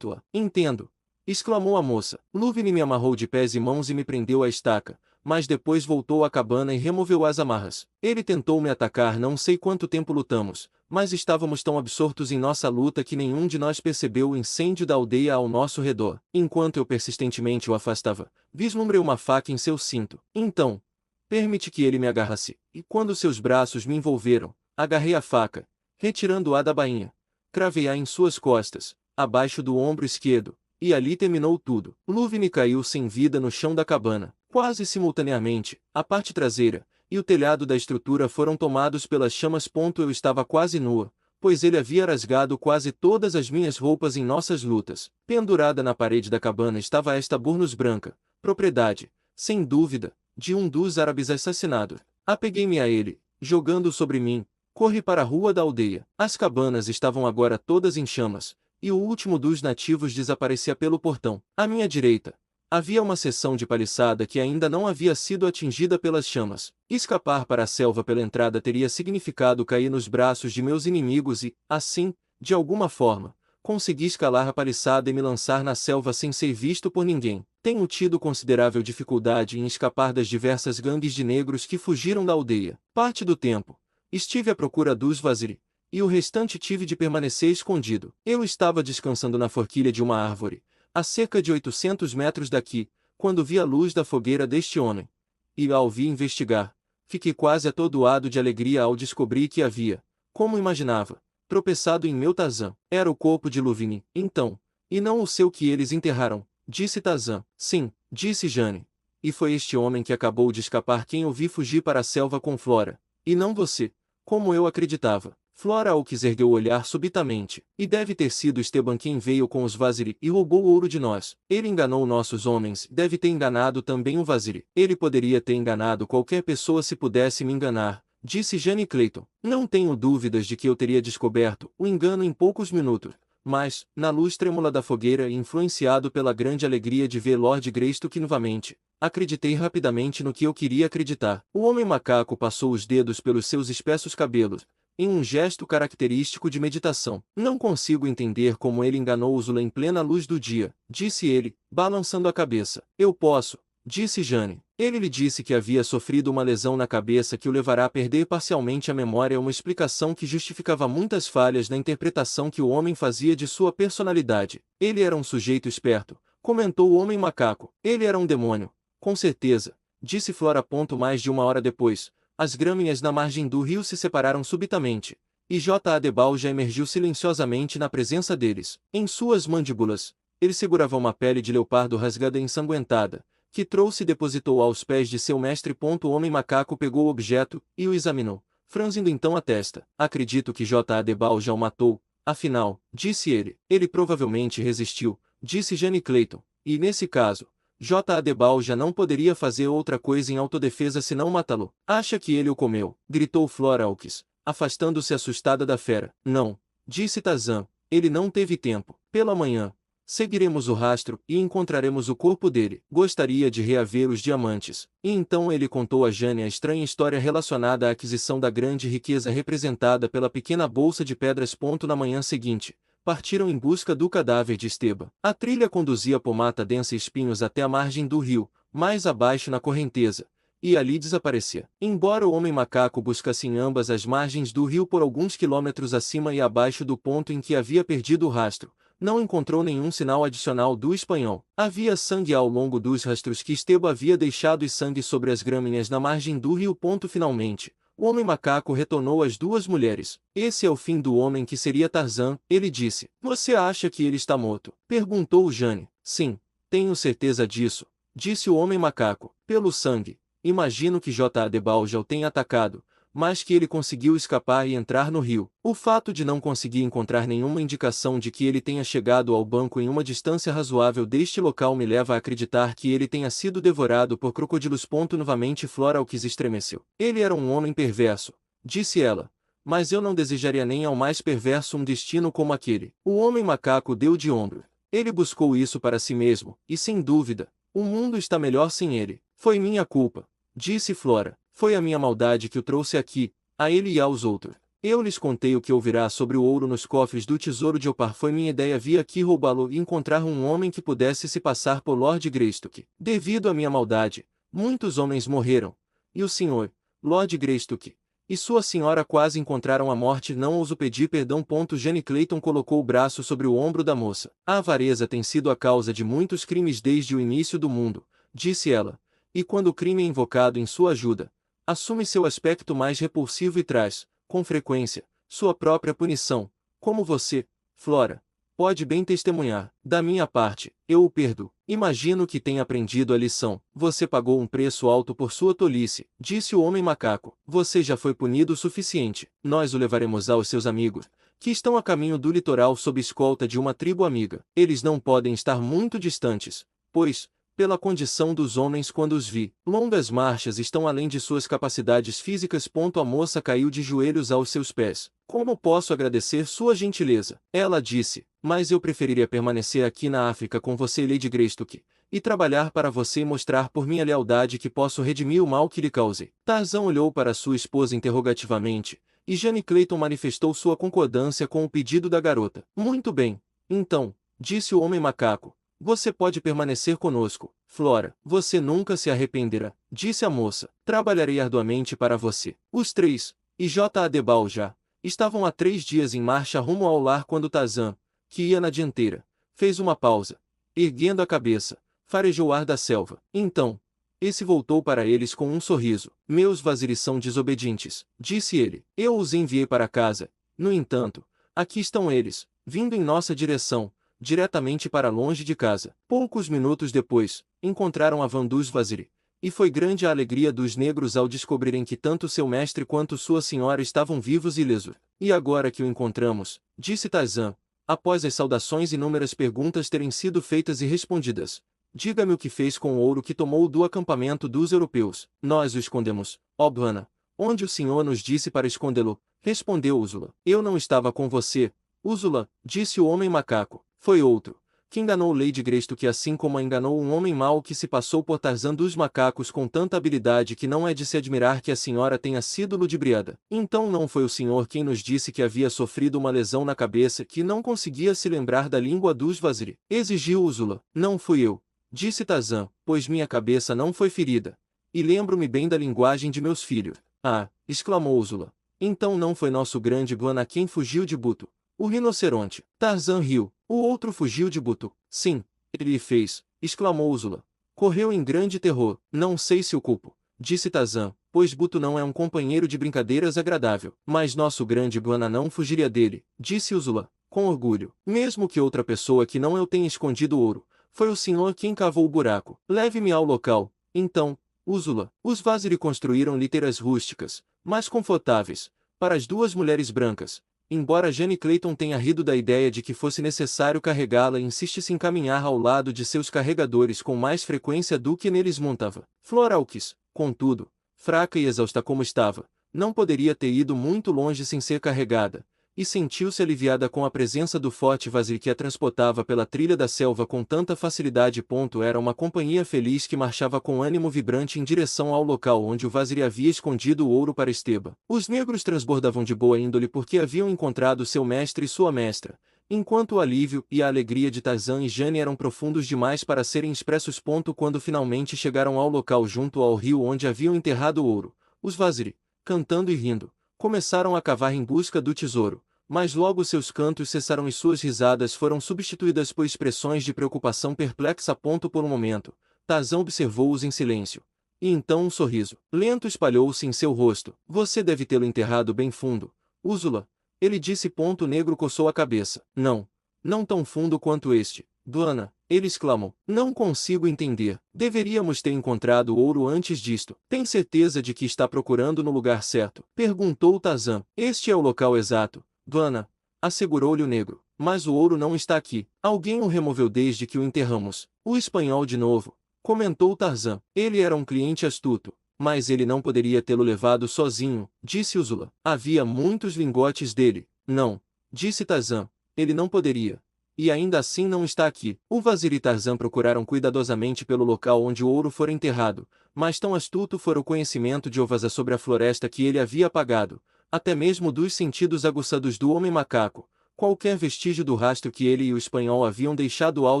Entendo, exclamou a moça. Luvine me amarrou de pés e mãos e me prendeu à estaca, mas depois voltou à cabana e removeu as amarras. Ele tentou me atacar, não sei quanto tempo lutamos, mas estávamos tão absortos em nossa luta que nenhum de nós percebeu o incêndio da aldeia ao nosso redor. Enquanto eu persistentemente o afastava, vislumbrei uma faca em seu cinto. Então, permite que ele me agarrasse, e quando seus braços me envolveram, agarrei a faca, retirando-a da bainha. Cravei-a em suas costas, abaixo do ombro esquerdo, e ali terminou tudo. Luvine caiu sem vida no chão da cabana. Quase simultaneamente, a parte traseira e o telhado da estrutura foram tomados pelas chamas. Eu estava quase nua, pois ele havia rasgado quase todas as minhas roupas em nossas lutas. Pendurada na parede da cabana estava esta burnus branca, propriedade, sem dúvida, de um dos árabes assassinados. Apeguei-me a ele, jogando-o sobre mim, corri para a rua da aldeia. As cabanas estavam agora todas em chamas, e o último dos nativos desaparecia pelo portão. À minha direita, havia uma seção de paliçada que ainda não havia sido atingida pelas chamas. Escapar para a selva pela entrada teria significado cair nos braços de meus inimigos e, assim, de alguma forma, consegui escalar a paliçada e me lançar na selva sem ser visto por ninguém. Tenho tido considerável dificuldade em escapar das diversas gangues de negros que fugiram da aldeia. Parte do tempo, estive à procura dos Vaziri, e o restante tive de permanecer escondido. Eu estava descansando na forquilha de uma árvore, a cerca de 800 metros daqui, quando vi a luz da fogueira deste homem. E ao vir investigar, fiquei quase atordoado de alegria ao descobrir que havia, como imaginava, tropeçado em meu Tarzan. Era o corpo de Luvine, então, e não o seu que eles enterraram, disse Tarzan. Sim, disse Jane. E foi este homem que acabou de escapar quem eu vi fugir para a selva com Flora, e não você, como eu acreditava. Flora Hawkins ergueu o olhar subitamente. E deve ter sido Esteban quem veio com os Vaziri e roubou o ouro de nós. Ele enganou nossos homens, deve ter enganado também o Vaziri. Ele poderia ter enganado qualquer pessoa se pudesse me enganar, disse Jane Clayton. Não tenho dúvidas de que eu teria descoberto o engano em poucos minutos. Mas, na luz trêmula da fogueira e influenciado pela grande alegria de ver Lord Greystoke novamente, acreditei rapidamente no que eu queria acreditar. O homem macaco passou os dedos pelos seus espessos cabelos, em um gesto característico de meditação. Não consigo entender como ele enganou Ursula em plena luz do dia, disse ele, balançando a cabeça. Eu posso, disse Jane. Ele lhe disse que havia sofrido uma lesão na cabeça que o levará a perder parcialmente a memória, uma explicação que justificava muitas falhas na interpretação que o homem fazia de sua personalidade. Ele era um sujeito esperto, comentou o homem macaco. Ele era um demônio, com certeza, disse Flora. Mais de uma hora depois, as gramíneas na margem do rio se separaram subitamente, e J. Adebal já emergiu silenciosamente na presença deles. Em suas mandíbulas, ele segurava uma pele de leopardo rasgada e ensanguentada, que trouxe e depositou aos pés de seu mestre. O homem macaco pegou o objeto e o examinou, franzindo então a testa. Acredito que J. Adebal já o matou, afinal, disse ele. Ele provavelmente resistiu, disse Jane Clayton, e nesse caso, J. Adebal já não poderia fazer outra coisa em autodefesa senão matá-lo. Acha que ele o comeu? Gritou Flora Hawkins, afastando-se assustada da fera. Não, disse Tarzan, ele não teve tempo. Pela manhã, seguiremos o rastro e encontraremos o corpo dele. Gostaria de reaver os diamantes. E então ele contou a Jane a estranha história relacionada à aquisição da grande riqueza representada pela pequena bolsa de pedras. Na manhã seguinte, partiram em busca do cadáver de Esteban. A trilha conduzia por mata densa e espinhos até a margem do rio, mais abaixo na correnteza, e ali desaparecia. Embora o homem macaco buscasse em ambas as margens do rio por alguns quilômetros acima e abaixo do ponto em que havia perdido o rastro, não encontrou nenhum sinal adicional do espanhol. Havia sangue ao longo dos rastros que Esteban havia deixado e sangue sobre as gramíneas na margem do rio. Finalmente, O homem macaco retornou às duas mulheres. Esse é o fim do homem que seria Tarzan, ele disse. Você acha que ele está morto? Perguntou Jane. Sim, tenho certeza disso, disse o homem macaco. Pelo sangue, imagino que J. Debalja o tenha atacado, mas que ele conseguiu escapar e entrar no rio. O fato de não conseguir encontrar nenhuma indicação de que ele tenha chegado ao banco em uma distância razoável deste local me leva a acreditar que ele tenha sido devorado por crocodilos. Novamente Flora Hawkins estremeceu. Ele era um homem perverso, disse ela, mas eu não desejaria nem ao mais perverso um destino como aquele. O homem macaco deu de ombro. Ele buscou isso para si mesmo, e sem dúvida, o mundo está melhor sem ele. Foi minha culpa, disse Flora. Foi a minha maldade que o trouxe aqui, a ele e aos outros. Eu lhes contei o que ouvirá sobre o ouro nos cofres do tesouro de Opar. Foi minha ideia vir aqui roubá-lo e encontrar um homem que pudesse se passar por Lord Greystoke. Devido à minha maldade, muitos homens morreram, e o senhor, Lord Greystoke, e sua senhora quase encontraram a morte. Não ouso pedir perdão. Jane Clayton colocou o braço sobre o ombro da moça. A avareza tem sido a causa de muitos crimes desde o início do mundo, disse ela, e quando o crime é invocado em sua ajuda, assume seu aspecto mais repulsivo e traz, com frequência, sua própria punição, como você, Flora, pode bem testemunhar. Da minha parte, eu o perdoo. Imagino que tenha aprendido a lição. Você pagou um preço alto por sua tolice, disse o homem macaco. Você já foi punido o suficiente. Nós o levaremos aos seus amigos, que estão a caminho do litoral sob escolta de uma tribo amiga. Eles não podem estar muito distantes, pois, pela condição dos homens quando os vi, longas marchas estão além de suas capacidades físicas. A moça caiu de joelhos aos seus pés. Como posso agradecer sua gentileza? Ela disse, mas eu preferiria permanecer aqui na África com você, Lady Greystoke, e trabalhar para você e mostrar por minha lealdade que posso redimir o mal que lhe causei. Tarzan olhou para sua esposa interrogativamente, e Jane Clayton manifestou sua concordância com o pedido da garota. Muito bem, então, disse o homem macaco. Você pode permanecer conosco, Flora. Você nunca se arrependerá, disse a moça. Trabalharei arduamente para você. Os três, e J. Debalja, estavam há 3 dias em marcha rumo ao lar quando Tarzan, que ia na dianteira, fez uma pausa. Erguendo a cabeça, farejou o ar da selva. Então, esse voltou para eles com um sorriso. Meus vaziris são desobedientes, disse ele. Eu os enviei para casa. No entanto, aqui estão eles, vindo em nossa direção, diretamente para longe de casa. Poucos minutos depois, encontraram a van dos Vaziri, e foi grande a alegria dos negros ao descobrirem que tanto seu mestre quanto sua senhora estavam vivos e ilesos. E agora que o encontramos, disse Tarzan, após as saudações e inúmeras perguntas terem sido feitas e respondidas, diga-me o que fez com o ouro que tomou do acampamento dos europeus. Nós o escondemos, ó Bwana. Onde o senhor nos disse para escondê-lo? Respondeu Úrsula. Eu não estava com você, Úrsula, disse o homem macaco. Foi outro, que enganou Lady Greystoke assim como a enganou um homem mau que se passou por Tarzan dos macacos com tanta habilidade que não é de se admirar que a senhora tenha sido ludibriada. Então não foi o senhor quem nos disse que havia sofrido uma lesão na cabeça que não conseguia se lembrar da língua dos Vaziri? Exigiu Úrsula. Não fui eu, disse Tarzan, pois minha cabeça não foi ferida, e lembro-me bem da linguagem de meus filhos. Ah, exclamou Úrsula. Então não foi nosso grande Bwana quem fugiu de Buto, o rinoceronte. Tarzan riu. O outro fugiu de Buto. Sim, ele fez, exclamou Úrsula. Correu em grande terror. Não sei se o culpo, disse Tarzan, pois Buto não é um companheiro de brincadeiras agradável. Mas nosso grande Bwana não fugiria dele, disse Úrsula, com orgulho. Mesmo que outra pessoa que não eu tenha escondido ouro, foi o senhor quem cavou o buraco. Leve-me ao local. Então, Úrsula, os Vaziri construíram literas rústicas, mais confortáveis, para as duas mulheres brancas. Embora Jane Clayton tenha rido da ideia de que fosse necessário carregá-la e insistisse em caminhar ao lado de seus carregadores com mais frequência do que neles montava. Flora Hawkins, contudo, fraca e exausta como estava, não poderia ter ido muito longe sem ser carregada, e sentiu-se aliviada com a presença do forte Vaziri que a transportava pela trilha da selva com tanta facilidade. Era uma companhia feliz que marchava com ânimo vibrante em direção ao local onde o Vaziri havia escondido o ouro para Esteba. Os negros transbordavam de boa índole porque haviam encontrado seu mestre e sua mestra, enquanto o alívio e a alegria de Tarzan e Jane eram profundos demais para serem expressos. Quando finalmente chegaram ao local junto ao rio onde haviam enterrado o ouro, os Vaziri, cantando e rindo, começaram a cavar em busca do tesouro. Mas logo seus cantos cessaram e suas risadas foram substituídas por expressões de preocupação perplexa. Por um momento, Tarzan observou-os em silêncio. e então um sorriso lento espalhou-se em seu rosto. Você deve tê-lo enterrado bem fundo, Úrsula, ele disse. Ponto Negro coçou a cabeça. Não, não tão fundo quanto este, Dona, ele exclamou. Não consigo entender. Deveríamos ter encontrado o ouro antes disto. Tem certeza de que está procurando no lugar certo? Perguntou Tarzan. Este é o local exato, Dona, assegurou-lhe o negro. Mas o ouro não está aqui. Alguém o removeu desde que o enterramos. O espanhol de novo, comentou Tarzan. Ele era um cliente astuto, mas ele não poderia tê-lo levado sozinho, disse Úrsula. Havia muitos lingotes dele. Não, disse Tarzan, ele não poderia. E ainda assim não está aqui. O Vazir e Tarzan procuraram cuidadosamente pelo local onde o ouro fora enterrado, mas tão astuto fora o conhecimento de Ovasa sobre a floresta que ele havia apagado, até mesmo dos sentidos aguçados do homem-macaco, qualquer vestígio do rastro que ele e o espanhol haviam deixado ao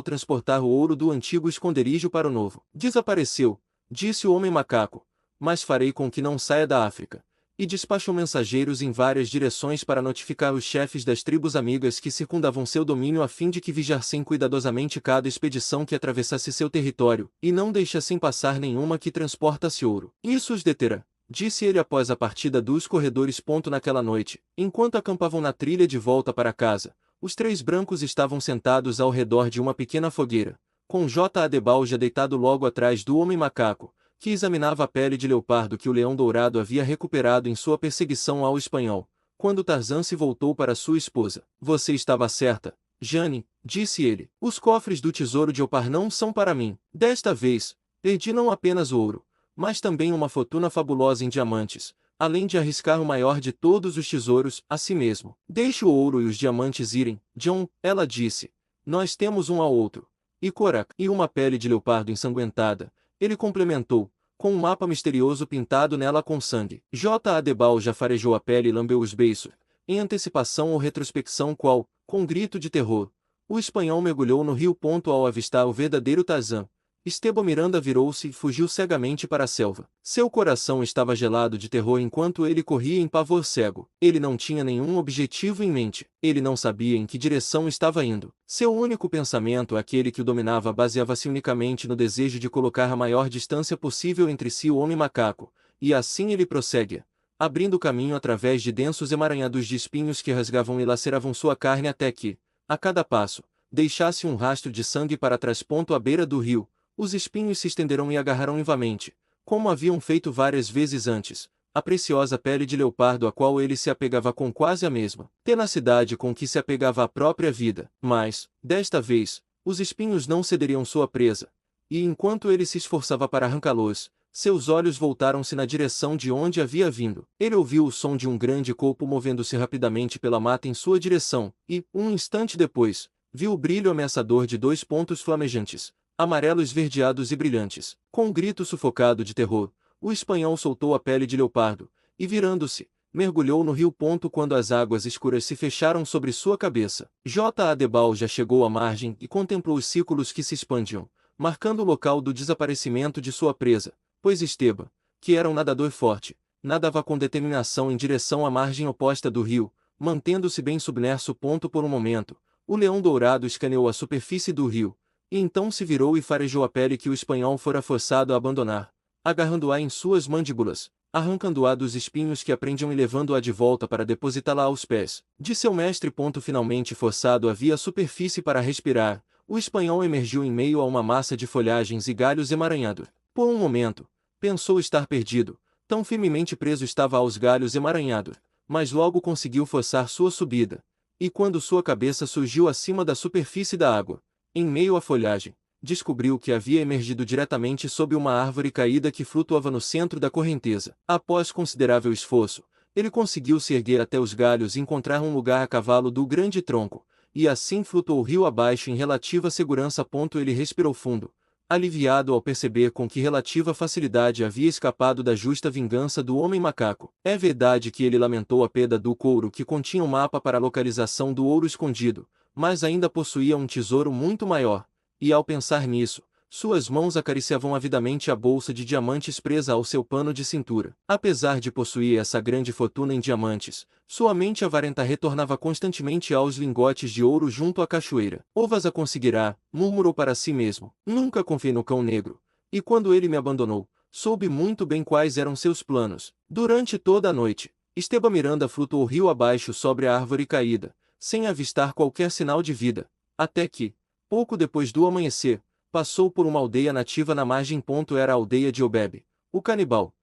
transportar o ouro do antigo esconderijo para o novo. Desapareceu, disse o homem-macaco, mas farei com que não saia da África. E despachou mensageiros em várias direções para notificar os chefes das tribos amigas que circundavam seu domínio a fim de que vigiassem cuidadosamente cada expedição que atravessasse seu território, e não deixassem passar nenhuma que transportasse ouro. Isso os deterá, disse ele após a partida dos corredores. Naquela noite, enquanto acampavam na trilha de volta para casa, os três brancos estavam sentados ao redor de uma pequena fogueira, com J. Adebalja deitado logo atrás do homem-macaco, que examinava a pele de leopardo que o leão dourado havia recuperado em sua perseguição ao espanhol, quando Tarzan se voltou para sua esposa. Você estava certa, Jane, disse ele. Os cofres do tesouro de Opar não são para mim. Desta vez, perdi não apenas o ouro, mas também uma fortuna fabulosa em diamantes, além de arriscar o maior de todos os tesouros, a si mesmo. Deixe o ouro e os diamantes irem, John, ela disse. Nós temos um ao outro. E Korak, e uma pele de leopardo ensanguentada, ele complementou, com um mapa misterioso pintado nela com sangue. J. Adebal já farejou a pele e lambeu os beiços, em antecipação ou retrospecção qual, com um grito de terror, o espanhol mergulhou no rio. Ao avistar o verdadeiro Tarzan, Esteban Miranda virou-se e fugiu cegamente para a selva. Seu coração estava gelado de terror enquanto ele corria em pavor cego. Ele não tinha nenhum objetivo em mente. Ele não sabia em que direção estava indo. Seu único pensamento, aquele que o dominava, baseava-se unicamente no desejo de colocar a maior distância possível entre si e o homem-macaco, e assim ele prossegue, abrindo caminho através de densos emaranhados de espinhos que rasgavam e laceravam sua carne até que, a cada passo, deixasse um rastro de sangue para trás. À beira do rio, os espinhos se estenderam e agarraram vivamente, como haviam feito várias vezes antes, a preciosa pele de leopardo a qual ele se apegava com quase a mesma tenacidade com que se apegava à própria vida. Mas, desta vez, os espinhos não cederiam sua presa, e enquanto ele se esforçava para arrancá-los, seus olhos voltaram-se na direção de onde havia vindo. Ele ouviu o som de um grande corpo movendo-se rapidamente pela mata em sua direção, e, um instante depois, viu o brilho ameaçador de dois pontos flamejantes, amarelos esverdeados e brilhantes. Com um grito sufocado de terror, o espanhol soltou a pele de leopardo, e virando-se, mergulhou no rio. Quando as águas escuras se fecharam sobre sua cabeça, J. Adebal já chegou à margem e contemplou os círculos que se expandiam, marcando o local do desaparecimento de sua presa, pois Esteban, que era um nadador forte, nadava com determinação em direção à margem oposta do rio, mantendo-se bem submerso. Por um momento, o leão dourado escaneou a superfície do rio, e então se virou e farejou a pele que o espanhol fora forçado a abandonar, agarrando-a em suas mandíbulas, arrancando-a dos espinhos que a prendiam e levando-a de volta para depositá-la aos pés de seu mestre. Finalmente forçado a via superfície para respirar, o espanhol emergiu em meio a uma massa de folhagens e galhos emaranhado. Por um momento, pensou estar perdido, tão firmemente preso estava aos galhos emaranhado, mas logo conseguiu forçar sua subida, e quando sua cabeça surgiu acima da superfície da água, em meio à folhagem, descobriu que havia emergido diretamente sob uma árvore caída que flutuava no centro da correnteza. Após considerável esforço, ele conseguiu se erguer até os galhos e encontrar um lugar a cavalo do grande tronco, e assim flutuou rio abaixo em relativa segurança. Ele respirou fundo, aliviado ao perceber com que relativa facilidade havia escapado da justa vingança do homem-macaco. É verdade que ele lamentou a perda do couro que continha um mapa para a localização do ouro escondido, mas ainda possuía um tesouro muito maior, e ao pensar nisso, suas mãos acariciavam avidamente a bolsa de diamantes presa ao seu pano de cintura. Apesar de possuir essa grande fortuna em diamantes, sua mente avarenta retornava constantemente aos lingotes de ouro junto à cachoeira. Ovasa conseguirá, murmurou para si mesmo. Nunca confiei no cão negro, e quando ele me abandonou, soube muito bem quais eram seus planos. Durante toda a noite, Esteban Miranda flutuou rio abaixo sobre a árvore caída, sem avistar qualquer sinal de vida, até que, pouco depois do amanhecer, passou por uma aldeia nativa na margem. Era a aldeia de Obebe, o canibal.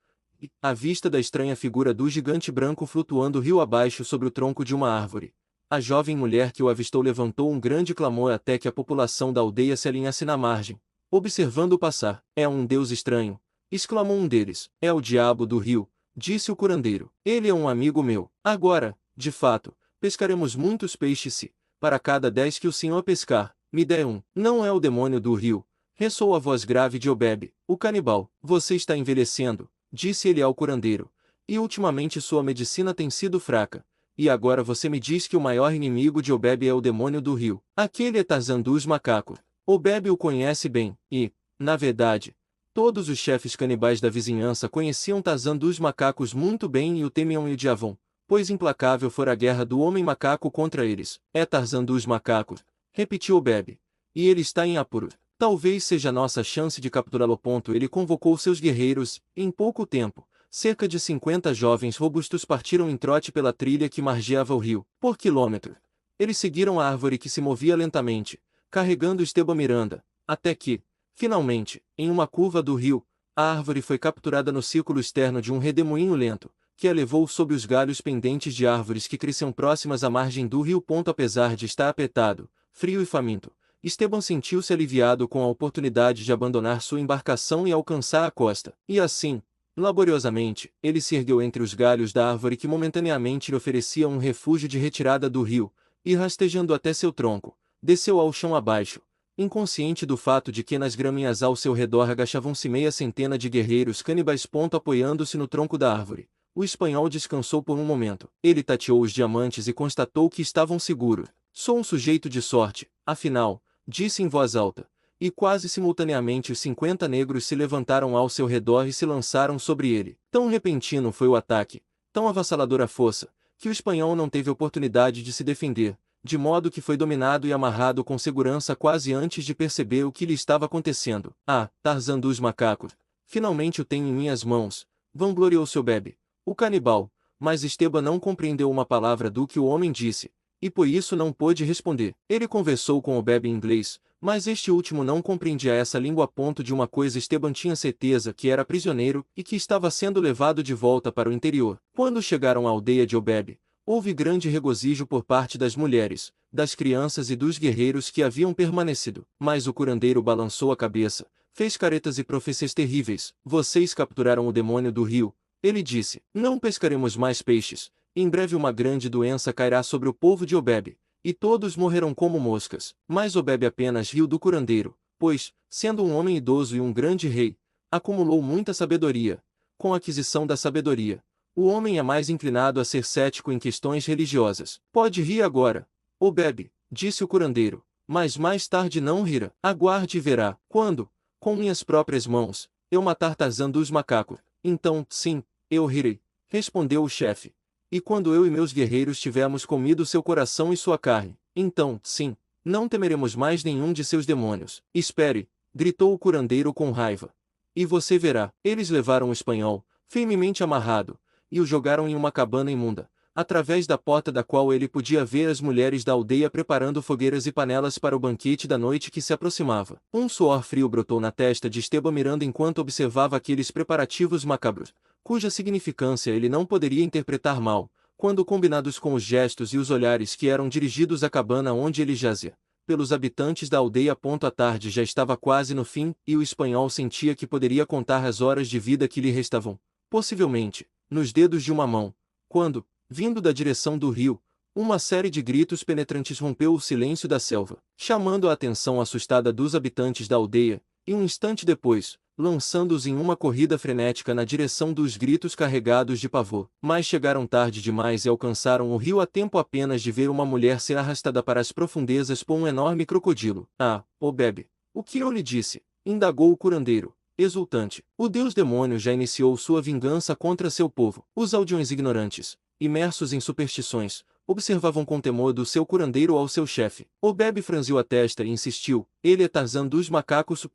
E, à vista da estranha figura do gigante branco flutuando rio abaixo sobre o tronco de uma árvore, a jovem mulher que o avistou levantou um grande clamor até que a população da aldeia se alinhasse na margem, observando-o passar. É um deus estranho, exclamou um deles. É o diabo do rio, disse o curandeiro. Ele é um amigo meu. Agora, de fato, pescaremos muitos peixes se, para cada 10 que o senhor pescar, me der um. Não é o demônio do rio, ressoou a voz grave de Obebe, o canibal. Você está envelhecendo, disse ele ao curandeiro, e ultimamente sua medicina tem sido fraca. E agora você me diz que o maior inimigo de Obebe é o demônio do rio. Aquele é Tarzan dos macacos. Obebe o conhece bem, e, na verdade, todos os chefes canibais da vizinhança conheciam Tarzan dos macacos muito bem e o temiam e odiavam, pois implacável fora a guerra do homem-macaco contra eles. É Tarzan dos macacos, repetiu Obebe, e ele está em apuro. Talvez seja nossa chance de capturá-lo. Ele convocou seus guerreiros, e em pouco tempo, cerca de 50 jovens robustos partiram em trote pela trilha que margeava o rio. Por quilômetro, eles seguiram a árvore que se movia lentamente, carregando Esteban Miranda, até que, finalmente, em uma curva do rio, a árvore foi capturada no círculo externo de um redemoinho lento, que a levou sob os galhos pendentes de árvores que cresciam próximas à margem do rio. Apesar de estar apertado, frio e faminto, Esteban sentiu-se aliviado com a oportunidade de abandonar sua embarcação e alcançar a costa. E assim, laboriosamente, ele se ergueu entre os galhos da árvore que momentaneamente lhe oferecia um refúgio de retirada do rio, e rastejando até seu tronco, desceu ao chão abaixo, inconsciente do fato de que nas graminhas ao seu redor agachavam-se meia centena de guerreiros canibais. Apoiando-se no tronco da árvore, o espanhol descansou por um momento. Ele tateou os diamantes e constatou que estavam seguros. Sou um sujeito de sorte, afinal, disse em voz alta, e quase simultaneamente os 50 negros se levantaram ao seu redor e se lançaram sobre ele. Tão repentino foi o ataque, tão avassaladora a força, que o espanhol não teve oportunidade de se defender, de modo que foi dominado e amarrado com segurança quase antes de perceber o que lhe estava acontecendo. Ah, Tarzan dos macacos, finalmente o tenho em minhas mãos, vangloriou-se Obebe, o canibal, mas Esteban não compreendeu uma palavra do que o homem disse, e por isso não pôde responder. Ele conversou com Obebe em inglês, mas este último não compreendia essa língua. A ponto de uma coisa, Esteban tinha certeza que era prisioneiro e que estava sendo levado de volta para o interior. Quando chegaram à aldeia de Obebe, houve grande regozijo por parte das mulheres, das crianças e dos guerreiros que haviam permanecido. Mas o curandeiro balançou a cabeça, fez caretas e profecias terríveis. Vocês capturaram o demônio do rio, ele disse. Não pescaremos mais peixes. Em breve uma grande doença cairá sobre o povo de Obebe, e todos morrerão como moscas. Mas Obebe apenas riu do curandeiro, pois, sendo um homem idoso e um grande rei, acumulou muita sabedoria. Com a aquisição da sabedoria, o homem é mais inclinado a ser cético em questões religiosas. Pode rir agora, Obebe, disse o curandeiro, mas mais tarde não rirá. Aguarde e verá. Quando, com minhas próprias mãos, eu matar Tarzan dos macacos, então, sim, eu rirei, respondeu o chefe. E quando eu e meus guerreiros tivermos comido seu coração e sua carne, então, sim, não temeremos mais nenhum de seus demônios. Espere, gritou o curandeiro com raiva. E você verá. Eles levaram o espanhol, firmemente amarrado, e o jogaram em uma cabana imunda, através da porta da qual ele podia ver as mulheres da aldeia preparando fogueiras e panelas para o banquete da noite que se aproximava. Um suor frio brotou na testa de Esteban Miranda enquanto observava aqueles preparativos macabros, cuja significância ele não poderia interpretar mal, quando combinados com os gestos e os olhares que eram dirigidos à cabana onde ele jazia, pelos habitantes da aldeia. A tarde já estava quase no fim, e o espanhol sentia que poderia contar as horas de vida que lhe restavam, possivelmente, nos dedos de uma mão, quando, vindo da direção do rio, uma série de gritos penetrantes rompeu o silêncio da selva, chamando a atenção assustada dos habitantes da aldeia, e um instante depois, lançando-os em uma corrida frenética na direção dos gritos carregados de pavor. Mas chegaram tarde demais e alcançaram o rio a tempo apenas de ver uma mulher ser arrastada para as profundezas por um enorme crocodilo. Ah, Obebe, o que eu lhe disse? Indagou o curandeiro, exultante. O deus demônio já iniciou sua vingança contra seu povo. Os aldeões ignorantes, imersos em superstições, observavam com temor do seu curandeiro ao seu chefe. Obeb franziu a testa e insistiu: ele é Tarzan dos macacos.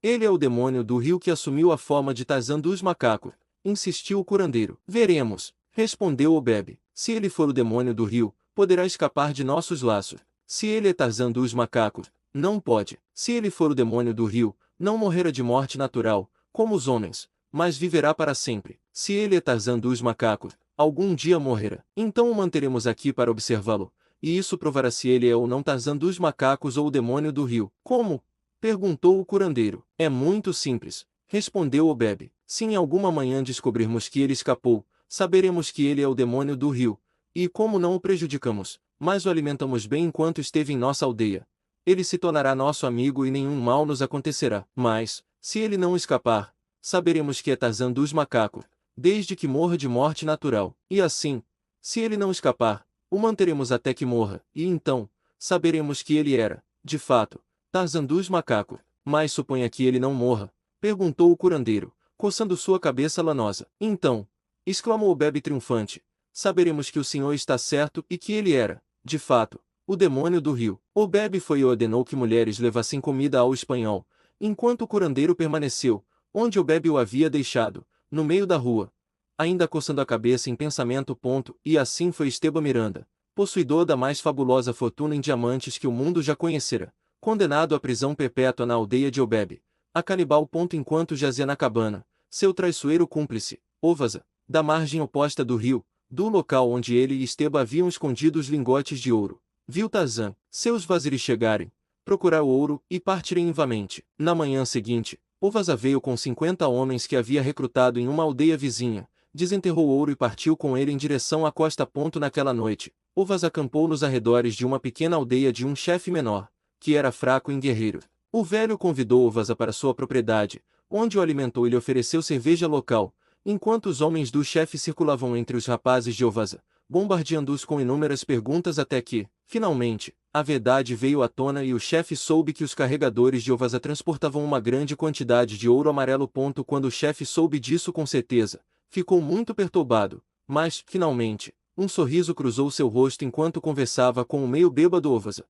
Ele é o demônio do rio que assumiu a forma de Tarzan dos macacos, insistiu o curandeiro. Veremos, respondeu Obeb. Se ele for o demônio do rio, poderá escapar de nossos laços. Se ele é Tarzan dos macacos, não pode. Se ele for o demônio do rio, não morrerá de morte natural, como os homens, mas viverá para sempre. Se ele é Tarzan dos macacos, algum dia morrerá. Então o manteremos aqui para observá-lo, e isso provará se ele é ou não Tarzan dos macacos ou o demônio do rio. Como? Perguntou o curandeiro. É muito simples, respondeu Obeb. Se em alguma manhã descobrirmos que ele escapou, saberemos que ele é o demônio do rio, e como não o prejudicamos, mas o alimentamos bem enquanto esteve em nossa aldeia, ele se tornará nosso amigo e nenhum mal nos acontecerá. Mas, se ele não escapar, saberemos que é Tarzan dos macacos, desde que morra de morte natural. E assim, se ele não escapar, o manteremos até que morra, e então, saberemos que ele era, de fato, Tarzan dos macacos. Mas suponha que ele não morra, perguntou o curandeiro, coçando sua cabeça lanosa. Então, exclamou o Bebe triunfante, saberemos que o senhor está certo e que ele era, de fato, o demônio do rio. Obeb foi e ordenou que mulheres levassem comida ao espanhol, enquanto o curandeiro permaneceu, onde Obeb o havia deixado, no meio da rua, ainda coçando a cabeça em pensamento. E assim foi Esteban Miranda, possuidor da mais fabulosa fortuna em diamantes que o mundo já conhecera, condenado à prisão perpétua na aldeia de Obeb, a canibal. Enquanto jazia na cabana, seu traiçoeiro cúmplice, Ovasa, da margem oposta do rio, do local onde ele e Esteban haviam escondido os lingotes de ouro, viu Tarzan, seus vaziris chegarem, procurar o ouro e partirem invamente. Na manhã seguinte, Ovasa veio com 50 homens que havia recrutado em uma aldeia vizinha, desenterrou o ouro e partiu com ele em direção à costa. Naquela noite, Ovasa acampou nos arredores de uma pequena aldeia de um chefe menor, que era fraco em guerreiro. O velho convidou Ovasa para sua propriedade, onde o alimentou e lhe ofereceu cerveja local, enquanto os homens do chefe circulavam entre os rapazes de Ovasa, bombardeando-os com inúmeras perguntas até que, finalmente, a verdade veio à tona e o chefe soube que os carregadores de Ovasa transportavam uma grande quantidade de ouro amarelo. Quando o chefe soube disso com certeza, ficou muito perturbado, mas, finalmente, um sorriso cruzou seu rosto enquanto conversava com o meio bêbado Ovasa.